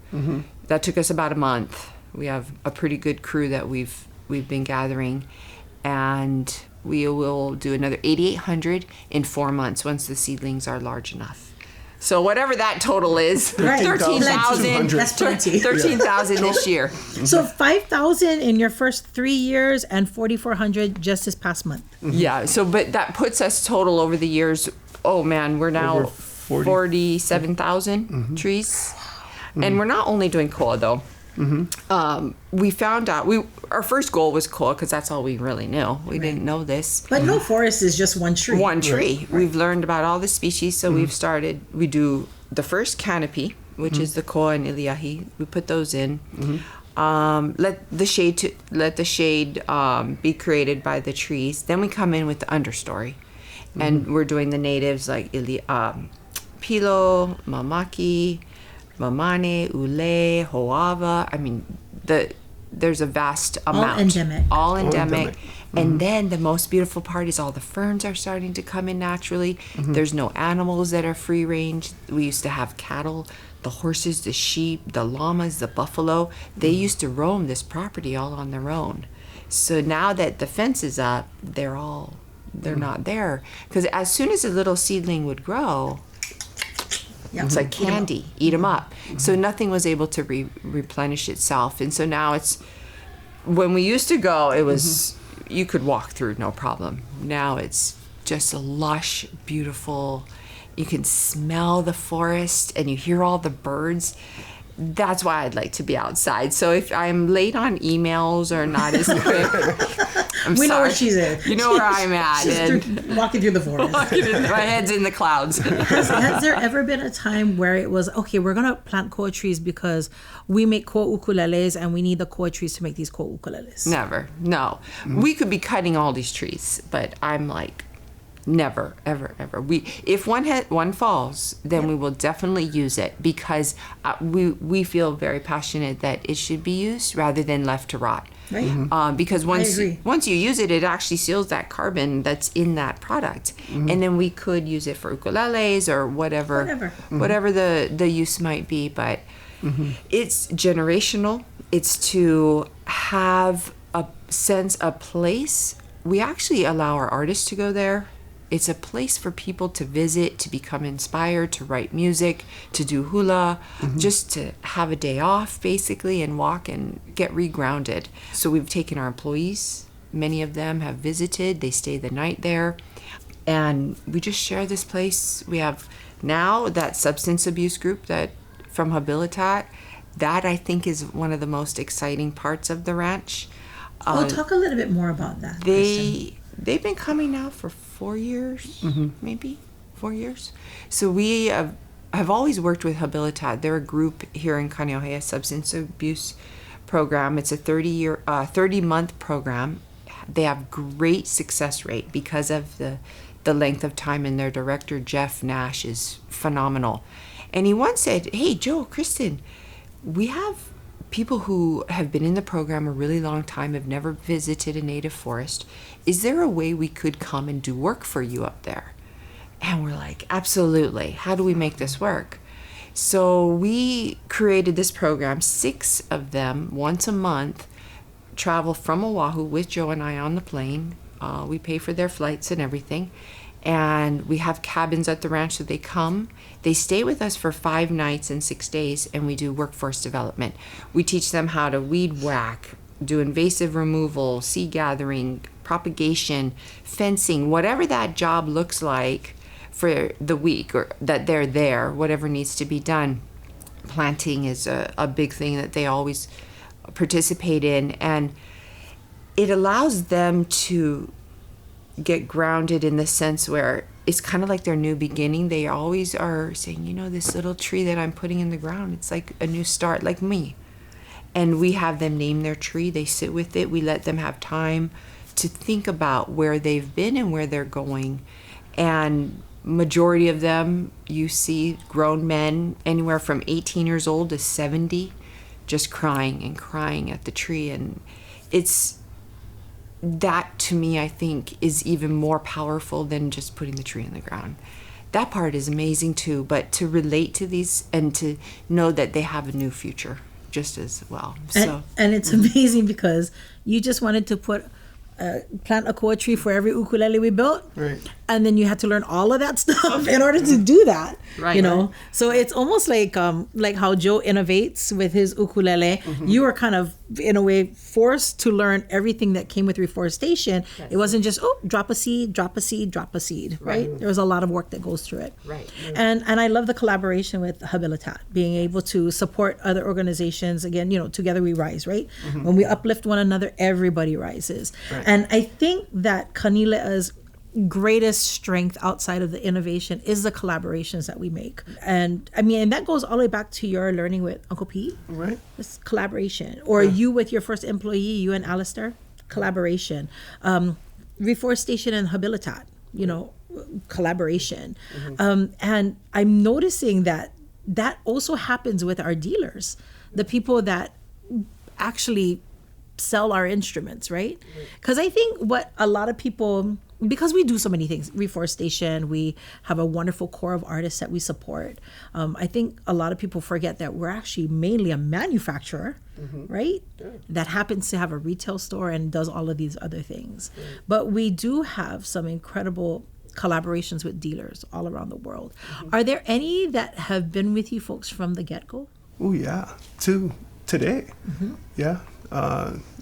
That took us about a month. We have a pretty good crew that we've been gathering, and we will do another 8,800 in 4 months once the seedlings are large enough. So whatever that total is, 13,000. That's plenty. 13,000 this year. So 5,000 in your first 3 years and 4,400 just this past month. Yeah. So, but that puts us total over the years. Oh man, we're now 47,000 trees, and we're not only doing koa though. We found out our first goal was koa, because that's all we really knew. We didn't know this. But no forest is just one tree. One tree. Right. We've learned about all the species, so we do the first canopy, which is the koa and iliahi. We put those in. Let the shade be created by the trees. Then we come in with the understory, and we're doing the natives like pilo, mamaki, mamane, ule, hoava. I mean, there's a vast amount. All endemic. And then the most beautiful part is all the ferns are starting to come in naturally. There's no animals that are free range. We used to have cattle, the horses, the sheep, the llamas, the buffalo. They used to roam this property all on their own. So now that the fence is up, they're not there. Because as soon as a little seedling would grow, it's like candy, eat them up. So nothing was able to replenish itself. And so now it's, when we used to go, it was, you could walk through no problem. Now it's just a lush, beautiful, you can smell the forest and you hear all the birds. That's why I'd like to be outside. So if I'm late on emails or not as quick, we know where she's at. You know where I'm at. Walking through the forest. My head's in the clouds. Has there ever been a time where it was, okay, we're going to plant koa trees because we make koa ukuleles and we need the koa trees to make these koa ukuleles? Never. No. We could be cutting all these trees, but I'm like, never, ever, ever. If one falls, then we will definitely use it, because we feel very passionate that it should be used rather than left to rot. Right. Because once you use it, it actually seals that carbon that's in that product, and then we could use it for ukuleles or whatever the use might be. But it's generational. It's to have a sense, a place. We actually allow our artists to go there It's a place for people to visit, to become inspired, to write music, to do hula, just to have a day off, basically, and walk and get regrounded. So we've taken our employees. Many of them have visited. They stay the night there. And we just share this place. We have now that substance abuse group that from Habilitat. That, I think, is one of the most exciting parts of the ranch. Talk a little bit more about that. They've been coming now for 4 years, maybe 4 years. So we have always worked with Habilitat. They're a group here in Kaneohe, substance abuse program. It's a 30-month program. They have great success rate because of the length of time, and their director, Jeff Nash, is phenomenal. And he once said, "Hey, Joe Kristen, we have people who have been in the program a really long time, have never visited a native forest. Is there a way we could come and do work for you up there?" And we're like, absolutely. How do we make this work? So we created this program. 6 of them, once a month, travel from Oahu with Joe and I on the plane. We pay for their flights and everything. And we have cabins at the ranch, so they come. They stay with us for 5 nights and 6 days, and we do workforce development. We teach them how to weed whack, do invasive removal, seed gathering, propagation, fencing, whatever that job looks like for the week or that they're there, whatever needs to be done. Planting is a big thing that they always participate in, and it allows them to get grounded in the sense where it's kind of like their new beginning. They always are saying, this little tree that I'm putting in the ground, it's like a new start, like me. And we have them name their tree. They sit with it. We let them have time to think about where they've been and where they're going. And majority of them, you see grown men anywhere from 18 years old to 70 just crying and crying at the tree. And that to me, I think, is even more powerful than just putting the tree in the ground. That part is amazing too, but to relate to these and to know that they have a new future just as well. And it's amazing because you just wanted to plant a koa tree for every ukulele we built, right? And then you had to learn all of that stuff in order to do that, right? So it's almost like how Joe innovates with his ukulele. You were kind of in a way forced to learn everything that came with reforestation. Yes. It wasn't just drop a seed, drop a seed, drop a seed, right? There was a lot of work that goes through it, right? And I love the collaboration with Habilitat, being able to support other organizations. Again, together we rise, right? When we uplift one another, everybody rises. Right. And I think that Kanileʻa's greatest strength outside of the innovation is the collaborations that we make. And and that goes all the way back to your learning with Uncle Pete. Right. This collaboration. Or you with your first employee, you and Alastar, collaboration. Reforestation and Habilitat, collaboration. And I'm noticing that also happens with our dealers, the people that actually sell our instruments, right? Because I think what a lot of people, because we do so many things, reforestation, we have a wonderful core of artists that we support. I think a lot of people forget that we're actually mainly a manufacturer, right? Yeah. That happens to have a retail store and does all of these other things. Yeah. But we do have some incredible collaborations with dealers all around the world. Are there any that have been with you folks from the get-go? Oh yeah, today. Yeah.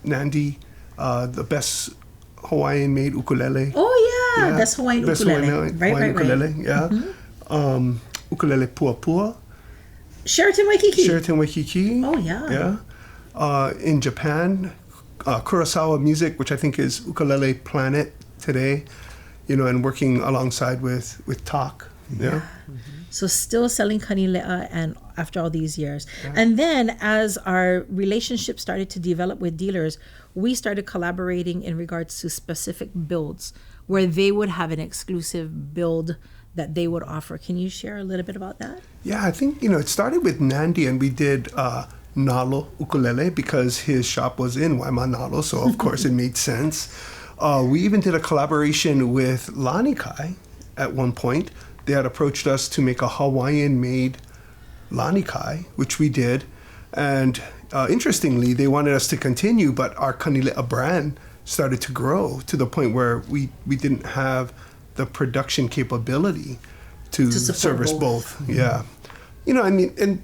Nandi, the best Hawaiian-made ukulele. Oh yeah, best Hawaiian ukulele. Right. Ukulele, yeah. Ukulele Puapua. Sheraton Waikiki. Oh yeah. Yeah. In Japan, Kurosawa Music, which I think is Ukulele Planet today, and working alongside with Talk. Yeah. So still selling Kanileʻa, and after all these years. Yeah. And then as our relationship started to develop with dealers, we started collaborating in regards to specific builds where they would have an exclusive build that they would offer. Can you share a little bit about that? Yeah, I think, it started with Nandi, and we did Nalo ukulele because his shop was in Waimanalo, so of course it made sense. We even did a collaboration with Lanikai at one point. They had approached us to make a Hawaiian-made lanikai, which we did. And interestingly, they wanted us to continue, but our Kanileʻa brand started to grow to the point where we didn't have the production capability to service both. Yeah. I mean, and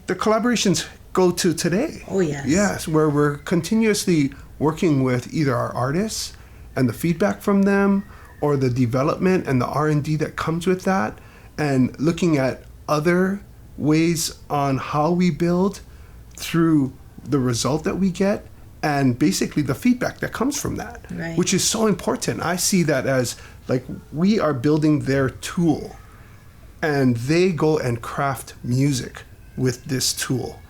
the collaborations go to today. Oh, yes. Yes, where we're continuously working with either our artists and the feedback from them, or the development and the R&D that comes with that, and looking at other ways on how we build through the result that we get, and basically the feedback that comes from that, right. which is so important. I see that as like we are building their tool, and they go and craft music with this tool.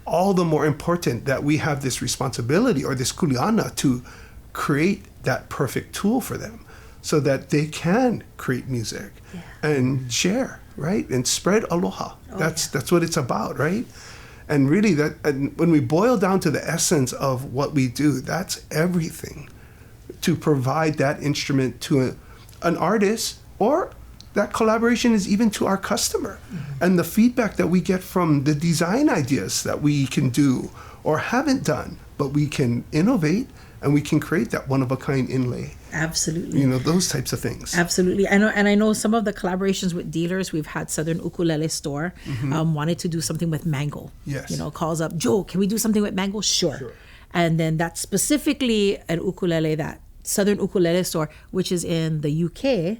All the more important that we have this responsibility, or this kuleana, to create that perfect tool for them so that they can create music and share, right? And spread aloha. That's what it's about, right? And really, and when we boil down to the essence of what we do, that's everything. To provide that instrument to an artist, or that collaboration is even to our customer. Mm-hmm. And the feedback that we get from the design ideas that we can do or haven't done, but we can innovate and we can create that one-of-a-kind inlay. Absolutely. Those types of things. Absolutely. I know some of the collaborations with dealers. We've had Southern Ukulele Store wanted to do something with mango. Yes. Calls up, Joe, can we do something with mango? Sure. And then that's specifically an ukulele, that Southern Ukulele Store, which is in the UK,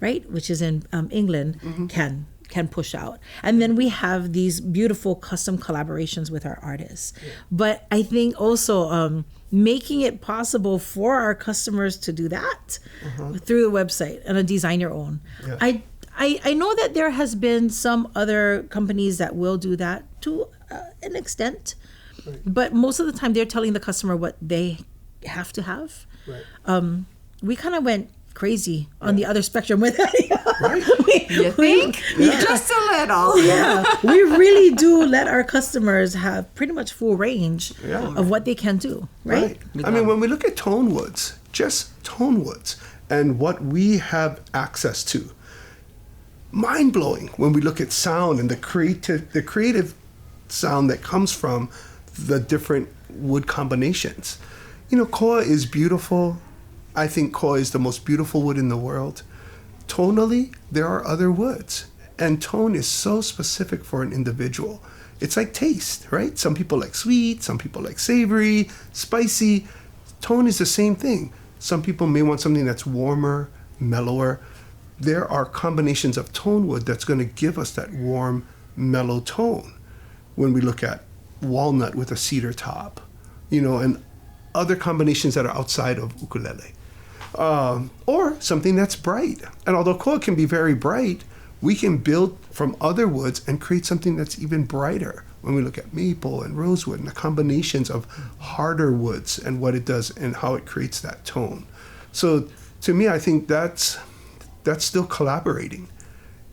right? Which is in England, can push out. And then we have these beautiful custom collaborations with our artists. Yeah. But I think also making it possible for our customers to do that through the website and a design your own. Yeah. I know that there has been some other companies that will do that to an extent, but most of the time they're telling the customer what they have to have. Right. We kind of went crazy on the other spectrum with that. You think? Just a little. Yeah. We really do let our customers have pretty much full range of what they can do, right? I mean, when we look at tone woods, just tone woods, and what we have access to, mind-blowing when we look at sound and the creative sound that comes from the different wood combinations. Koa is beautiful. I think koa is the most beautiful wood in the world. Tonally, there are other woods, and tone is so specific for an individual. It's like taste, right? Some people like sweet, some people like savory, spicy. Tone is the same thing. Some people may want something that's warmer, mellower. There are combinations of tone wood that's going to give us that warm, mellow tone. When we look at walnut with a cedar top, and other combinations that are outside of ukulele. Or something that's bright. And although koa can be very bright, we can build from other woods and create something that's even brighter. When we look at maple and rosewood and the combinations of harder woods and what it does and how it creates that tone. So to me, I think that's still collaborating.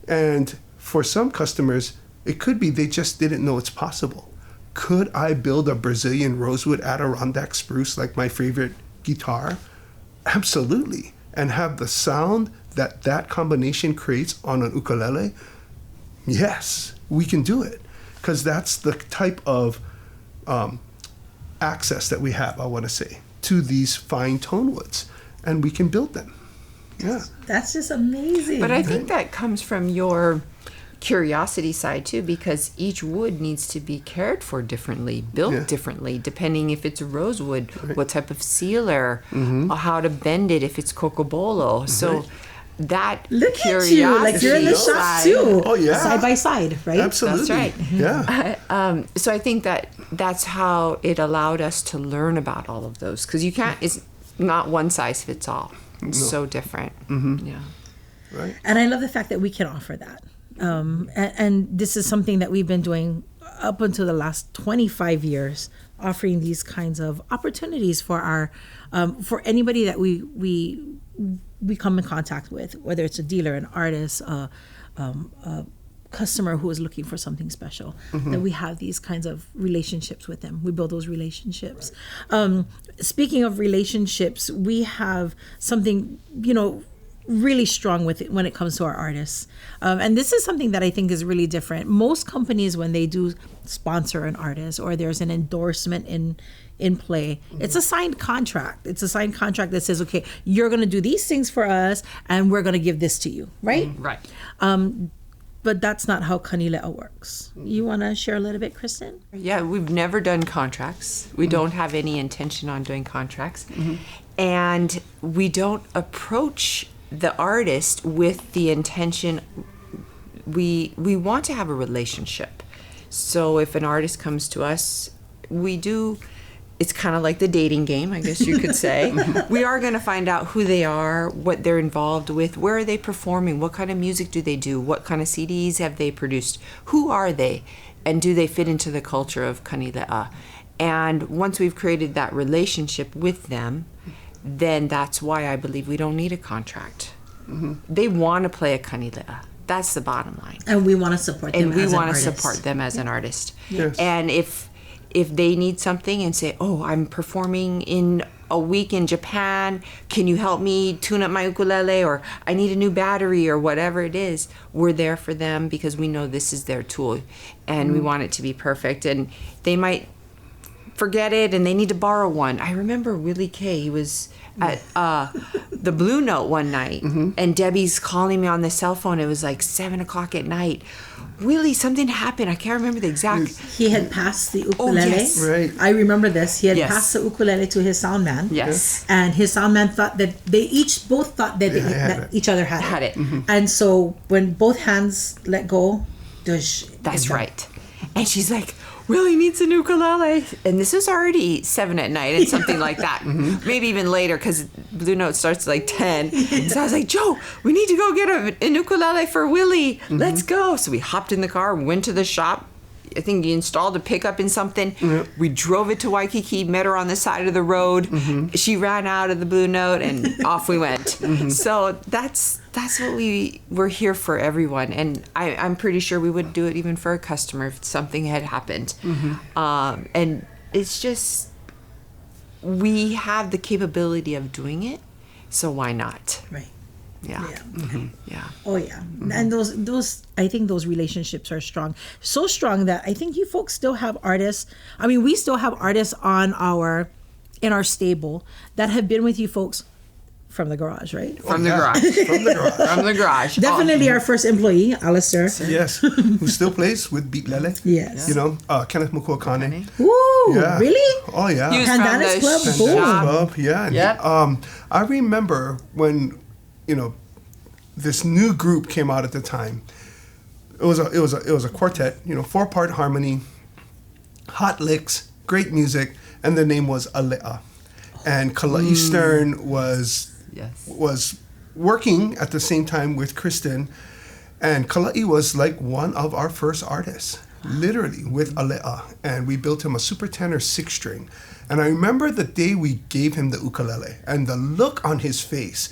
And for some customers, it could be they just didn't know it's possible. Could I build a Brazilian rosewood Adirondack spruce like my favorite guitar? Absolutely. And have the sound that combination creates on an ukulele? Yes, we can do it. Because that's the type of access that we have, I want to say, to these fine tone woods. And we can build them. Yeah. That's just amazing. But I think that comes from your curiosity side too, because each wood needs to be cared for differently, built differently, depending if it's a rosewood, what type of sealer, or how to bend it if it's cocobolo. So that look curiosity, at you, like you're in the shop too. Oh yeah, side by side, right? Absolutely. That's right. Yeah. So I think that's how it allowed us to learn about all of those, because you can't. It's not one size fits all. It's so different. Yeah. Right. And I love the fact that we can offer that. And this is something that we've been doing up until the last 25 years, offering these kinds of opportunities for our for anybody that we come in contact with, whether it's a dealer, an artist, a customer who is looking for something special, that we have these kinds of relationships with them. We build those relationships. Speaking of relationships, we have something, really strong with it when it comes to our artists. And this is something that I think is really different. Most companies, when they do sponsor an artist or there's an endorsement in in play. It's a signed contract. It's a signed contract that says, okay, you're going to do these things for us and we're going to give this to you, right? Right. But that's not how Kanileʻa works. You want to share a little bit, Kristen? Yeah, we've never done contracts. We don't have any intention on doing contracts. And we don't approach the artist with the intention. We want to have a relationship. So if an artist comes to us, we do, it's kind of like the dating game, I guess you could say. We are going to find out who they are, what they're involved with, where are they performing, what kind of music do they do, what kind of CDs have they produced, who are they, and do they fit into the culture of Kanileʻa? And once we've created that relationship with them, then that's why I believe we don't need a contract. They want to play a Kanileʻa. That's the bottom line. And we want to support them And we as an want to artist. support them as an artist. Yes. And if they need something and say, oh, I'm performing in a week in Japan, can you help me tune up my ukulele, or I need a new battery, or whatever it is, we're there for them because we know this is their tool and we want it to be perfect. And they might forget it and they need to borrow one. I remember Willie K, he was at the Blue Note one night, and Debbie's calling me on the cell phone. It was like 7:00 at night. Willie, something happened. I can't remember the exact. He had passed the ukulele. Oh, yes. Right. I remember this. He had Yes. passed the ukulele to his sound man. Yes. And his sound man thought that they both thought that, Yeah, I had that it. each other had Had it. it. And so when both hands let go, dush, That's it's done. right. And she's like, Willie needs an ukulele. And this was already 7 at night and something like that. Maybe even later, because Blue Note starts at like 10. So I was like, Joe, we need to go get an ukulele for Willie. Let's go. So we hopped in the car, went to the shop. I think he installed a pickup in something. We drove it to Waikiki, met her on the side of the road. She ran out of the Blue Note and off we went. So that's what we're here for, everyone. And I'm pretty sure we would do it even for a customer if something had happened. And it's just, we have the capability of doing it, so why not? Right. Yeah. Yeah. Yeah. Oh yeah. And those I think those relationships are strong. So strong that I think you folks still have artists. I mean, we still have artists in our stable that have been with you folks from the garage, right? From the garage. From the garage. From the garage. Definitely our first employee, Alastar. Yes. Who still plays with Beatlele. Yes. You know, Kenneth Mukwakane. Woo! Yeah. Really? Oh, yeah. He was from Pandanus the Club? shop. Boom. Club, yeah. And Yep. I remember when, this new group came out at the time. It was a quartet, 4-part harmony, hot licks, great music, and the name was Ale'a. And Kala'i Stern was working at the same time with Kristen, and Kala'i was like one of our first artists, literally, with Ale'a. And we built him a super tenor 6-string. And I remember the day we gave him the ukulele and the look on his face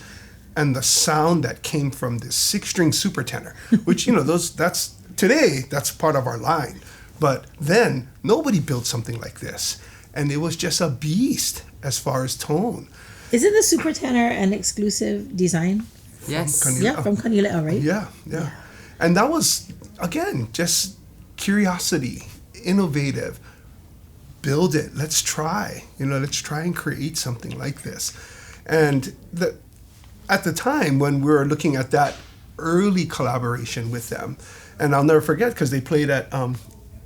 and the sound that came from this 6-string super tenor, which, that's part of our line. But then nobody built something like this. And it was just a beast as far as tone. Isn't the super tenor an exclusive design? Yes. Kanileʻa. Yeah, from Kanileʻa, right? Yeah. And that was, again, just curiosity, innovative. Build it. Let's try. Let's try and create something like this. And at the time when we were looking at that early collaboration with them, and I'll never forget because they played at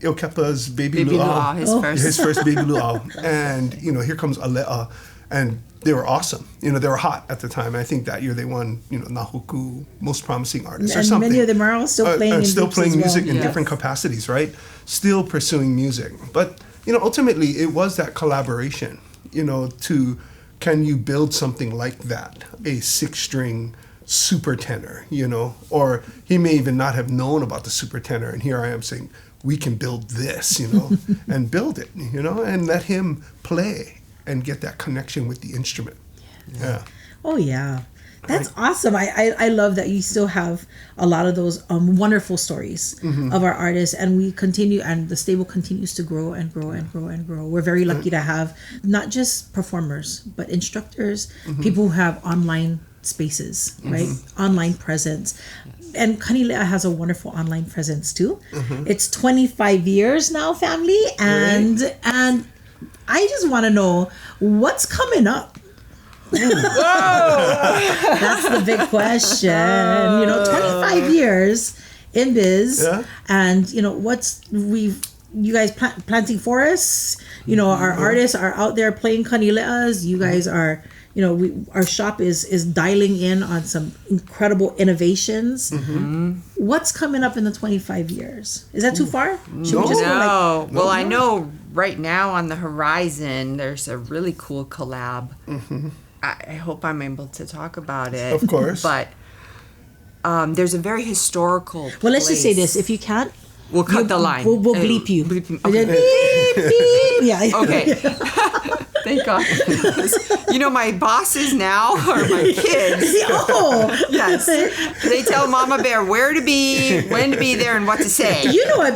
Iokepa's Baby Luau. His first Baby Luau. And, here comes Ale'a. And they were awesome. They were hot at the time. I think that year they won, Nahuku Most Promising Artist or And something. many of them are all still playing in still groups playing as well. music in Yes. different capacities, right? Still pursuing music. But, ultimately it was that collaboration, can you build something like that? A 6-string super tenor, or he may even not have known about the super tenor. And here I am saying, we can build this, and build it, and let him play and get that connection with the instrument. Yeah. Oh yeah, that's awesome. I love that you still have a lot of those wonderful stories of our artists, and we continue, and the stable continues to grow and grow and grow and grow. We're very lucky to have not just performers but instructors, people who have online spaces, right? Online presence. And Kanileʻa has a wonderful online presence too. It's 25 years now, family, and I just want to know what's coming up. That's the big question. 25 years in biz, and you guys planting forests. Our artists are out there playing Kanileʻas. You guys are, our shop is dialing in on some incredible innovations. What's coming up in the 25 years? Is that too far? No. Well, I know right now on the horizon, there's a really cool collab. I hope I'm able to talk about it. Of course. But there's a very historical place. Well, let's just say this. If you can't, we'll cut the line. We'll bleep you. Bleep me. Okay. Beep, beep. Yeah. Okay. Thank God. My bosses now are my kids. Oh. Yes. They tell Mama Bear where to be, when to be there, and what to say. You know what?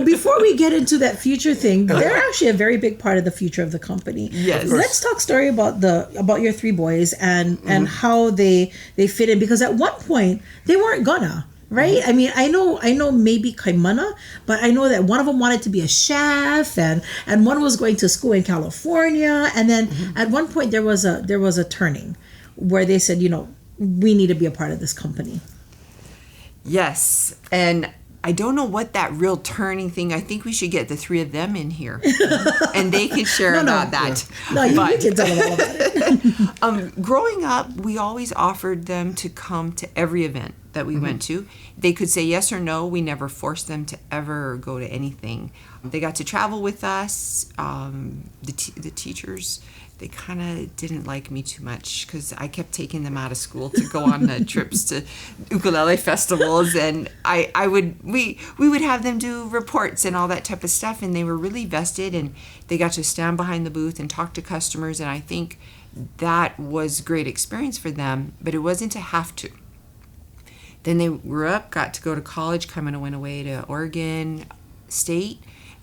Before we get into that future thing, they're actually a very big part of the future of the company. Yes. Let's talk story about your three boys and how they fit in, because at one point they weren't gonna. Right? I mean, I know maybe Kaimana, but I know that one of them wanted to be a chef, and one was going to school in California, and then at one point there was a turning where they said, we need to be a part of this company. Yes. And I don't know what that real turning thing. I think we should get the three of them in here, and they can share about that. No, you can tell them all about it. Growing up, we always offered them to come to every event that we went to. They could say yes or no. We never forced them to ever go to anything. They got to travel with us. The teachers, they kind of didn't like me too much because I kept taking them out of school to go on trips to ukulele festivals, and we would have them do reports and all that type of stuff, and they were really vested, and they got to stand behind the booth and talk to customers, and I think that was a great experience for them, but it wasn't to have to. Then they grew up, got to go to college. Kaimana went away to Oregon State,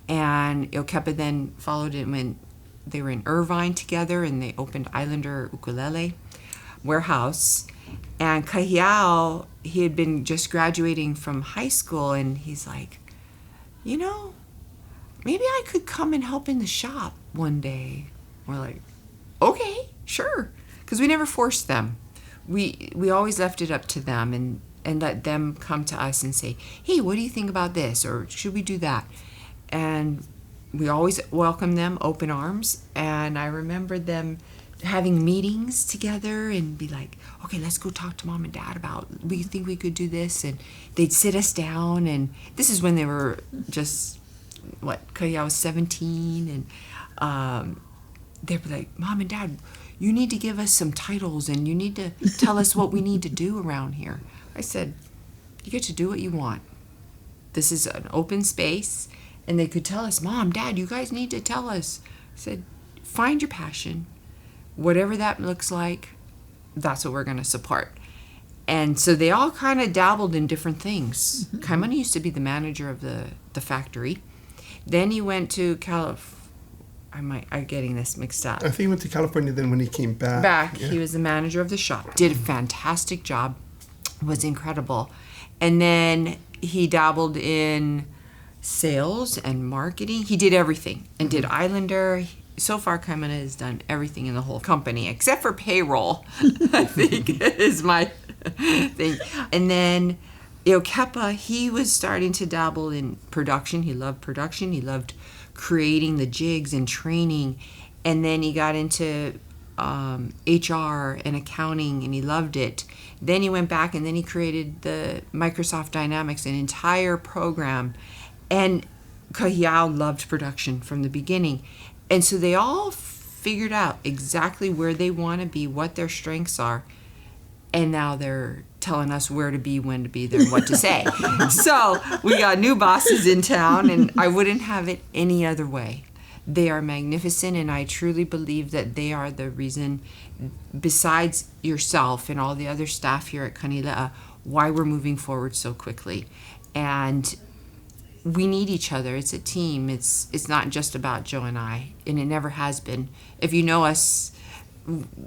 and Iokepa then followed it when they were in Irvine together, and they opened Islander Ukulele Warehouse. And Kahiau, he had been just graduating from high school, and he's like, maybe I could come and help in the shop one day. We're like, okay, sure, because we never forced them. We always left it up to them, and let them come to us and say, hey, what do you think about this? Or should we do that? And we always welcome them, open arms. And I remember them having meetings together and be like, okay, let's go talk to Mom and Dad about, we think we could do this. And they'd sit us down. And this is when they were just, Kahiau was 17. And they'd be like, Mom and Dad, you need to give us some titles, and you need to tell us what we need to do around here. I said, you get to do what you want. This is an open space. And they could tell us, Mom, Dad, you guys need to tell us. I said, find your passion. Whatever that looks like, that's what we're going to support. And so they all kind of dabbled in different things. Kaimana used to be the manager of the factory. Then he went to I'm getting this mixed up. I think he went to California then when he came back. He was the manager of the shop. Did a fantastic job. Was incredible. And then he dabbled in sales and marketing. He did everything and did Islander. So far, Kaimana has done everything in the whole company except for payroll, I think is my thing. And then Iokepa, he was starting to dabble in production. He loved production. He loved creating the jigs and training. And then he got into HR and accounting, and he loved it. Then he went back and then he created the Microsoft Dynamics, an entire program. And Kahiau loved production from the beginning. And so they all figured out exactly where they want to be, what their strengths are. And now they're telling us where to be, when to be there, and what to say. So we got new bosses in town, and I wouldn't have it any other way. They are magnificent, and I truly believe that they are the reason, besides yourself and all the other staff here at Kanileʻa, why we're moving forward so quickly. And we need each other. It's a team. It's not just about Joe and I, and it never has been. If you know us,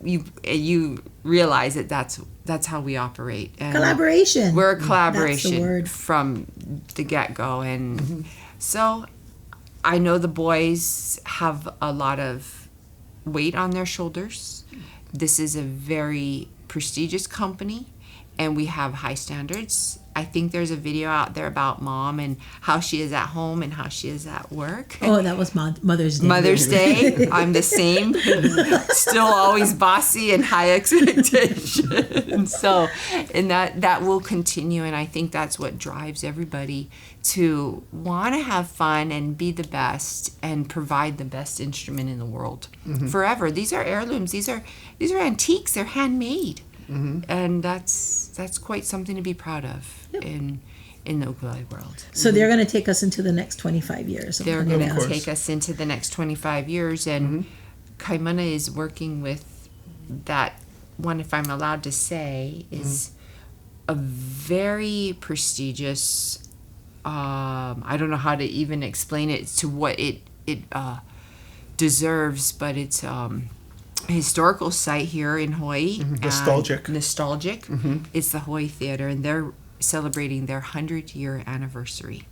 you realize that that's how we operate. And collaboration. We're a collaboration. That's the word. From the get-go, and so I know the boys have a lot of weight on their shoulders. This is a very prestigious company, and we have high standards. I think there's a video out there about mom and how she is at home and how she is at work. Oh, that was Mother's Day. Mother's Day. I'm the same. Still always bossy and high expectations. So, and that will continue. And I think that's what drives everybody to want to have fun and be the best and provide the best instrument in the world forever. These are heirlooms. These are antiques. They're handmade. And that's quite something to be proud of in the ukulele world. So they're going to take us into the next 25 years. They're going to take us into the next 25 years, and Kaimana is working with that one, if I'm allowed to say, is a very prestigious, I don't know how to even explain it to what it deserves, but it's historical site here in Hawaii. Nostalgic. It's the Hawaii Theater, and they're celebrating their 100-year anniversary.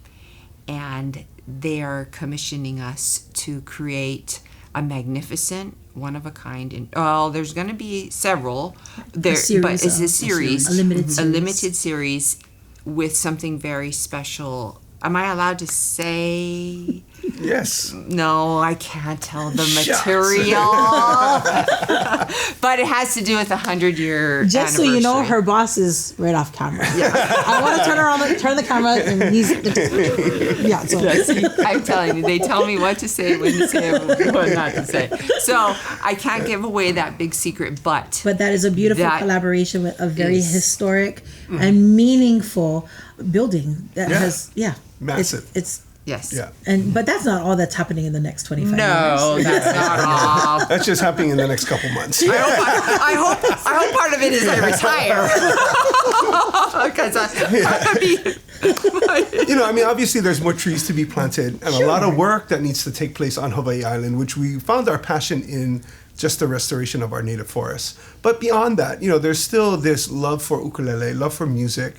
And they are commissioning us to create a magnificent, one-of-a-kind. There's going to be several. But it's a series. A limited series with something very special. Am I allowed to say? Yes. No, I can't tell the material. But it has to do with the 100-year Just anniversary. so you know, her boss is right off camera. I want to turn the camera, and he's So I'm telling you, they tell me what to say, when to say, what not to say. So I can't give away that big secret, but that is a beautiful collaboration with a very historic and meaningful building that has massive. It's yes. Yeah. But that's not all that's happening in the next 25 years. No, that's not all. That's just happening in the next couple months. I hope part of it is I retire. Because obviously there's more trees to be planted and a lot of work that needs to take place on Hawaii Island, which we found our passion in just the restoration of our native forests. But beyond that, there's still this love for ukulele, love for music,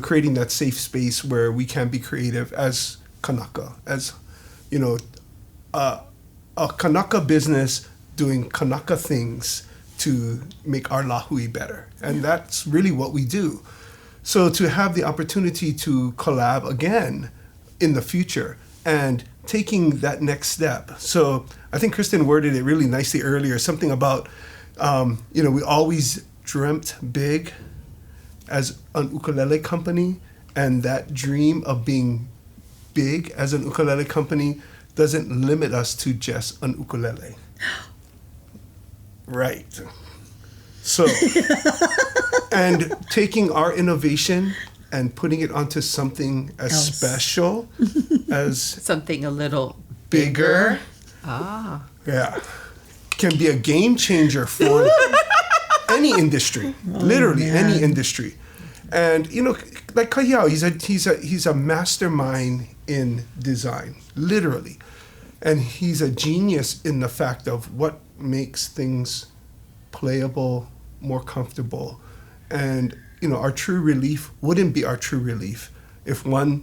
creating that safe space where we can be creative as Kanaka, as, a Kanaka business doing Kanaka things to make our lahui better. And that's really what we do. So to have the opportunity to collab again in the future and taking that next step. So I think Kristen worded it really nicely earlier, something about, we always dreamt big as an ukulele company, and that dream of being big as an ukulele company doesn't limit us to just an ukulele. Right. So, and taking our innovation and putting it onto something as special as something a little bigger. Yeah. Can be a game changer for any industry, literally any industry. And like Kahiau, he's a mastermind in design, literally. And he's a genius in the fact of what makes things playable, more comfortable. And our true relief wouldn't be our true relief if a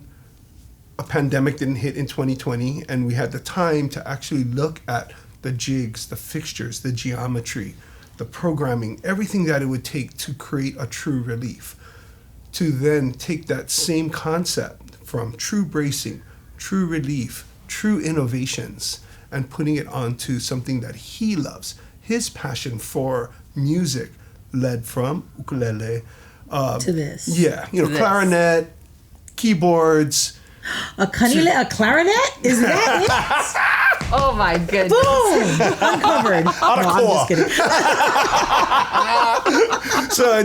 pandemic didn't hit in 2020 and we had the time to actually look at the jigs, the fixtures, the geometry, the programming, everything that it would take to create a true relief. To then take that same concept from true bracing, true relief, true innovations, and putting it onto something that he loves. His passion for music led from ukulele to this. Yeah, clarinet, keyboards. A Kanileʻa clarinet? Is that it? Oh my goodness. Boom! Uncovered. I'm just kidding. So,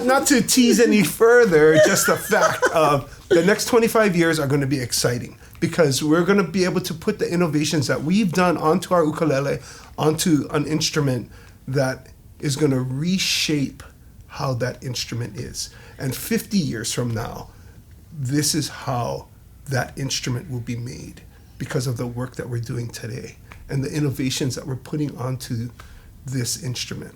not to tease any further, just the fact of the next 25 years are going to be exciting because we're going to be able to put the innovations that we've done onto our ukulele, onto an instrument that is going to reshape how that instrument is. And 50 years from now, this is how that instrument will be made because of the work that we're doing today and the innovations that we're putting onto this instrument.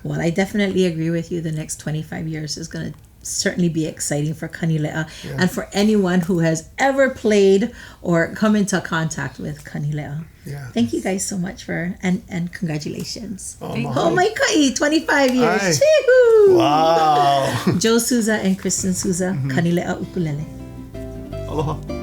Well, I definitely agree with you. The next 25 years is going to certainly be exciting for Kanileʻa and for anyone who has ever played or come into contact with Kanileʻa. Yeah. Thank you guys so much and congratulations. mahalo. Oh my kai, 25 years. Aye. Chee-hoo! Wow. Joe Souza and Kristen Souza, Kanileʻa ʻUkulele. Aloha.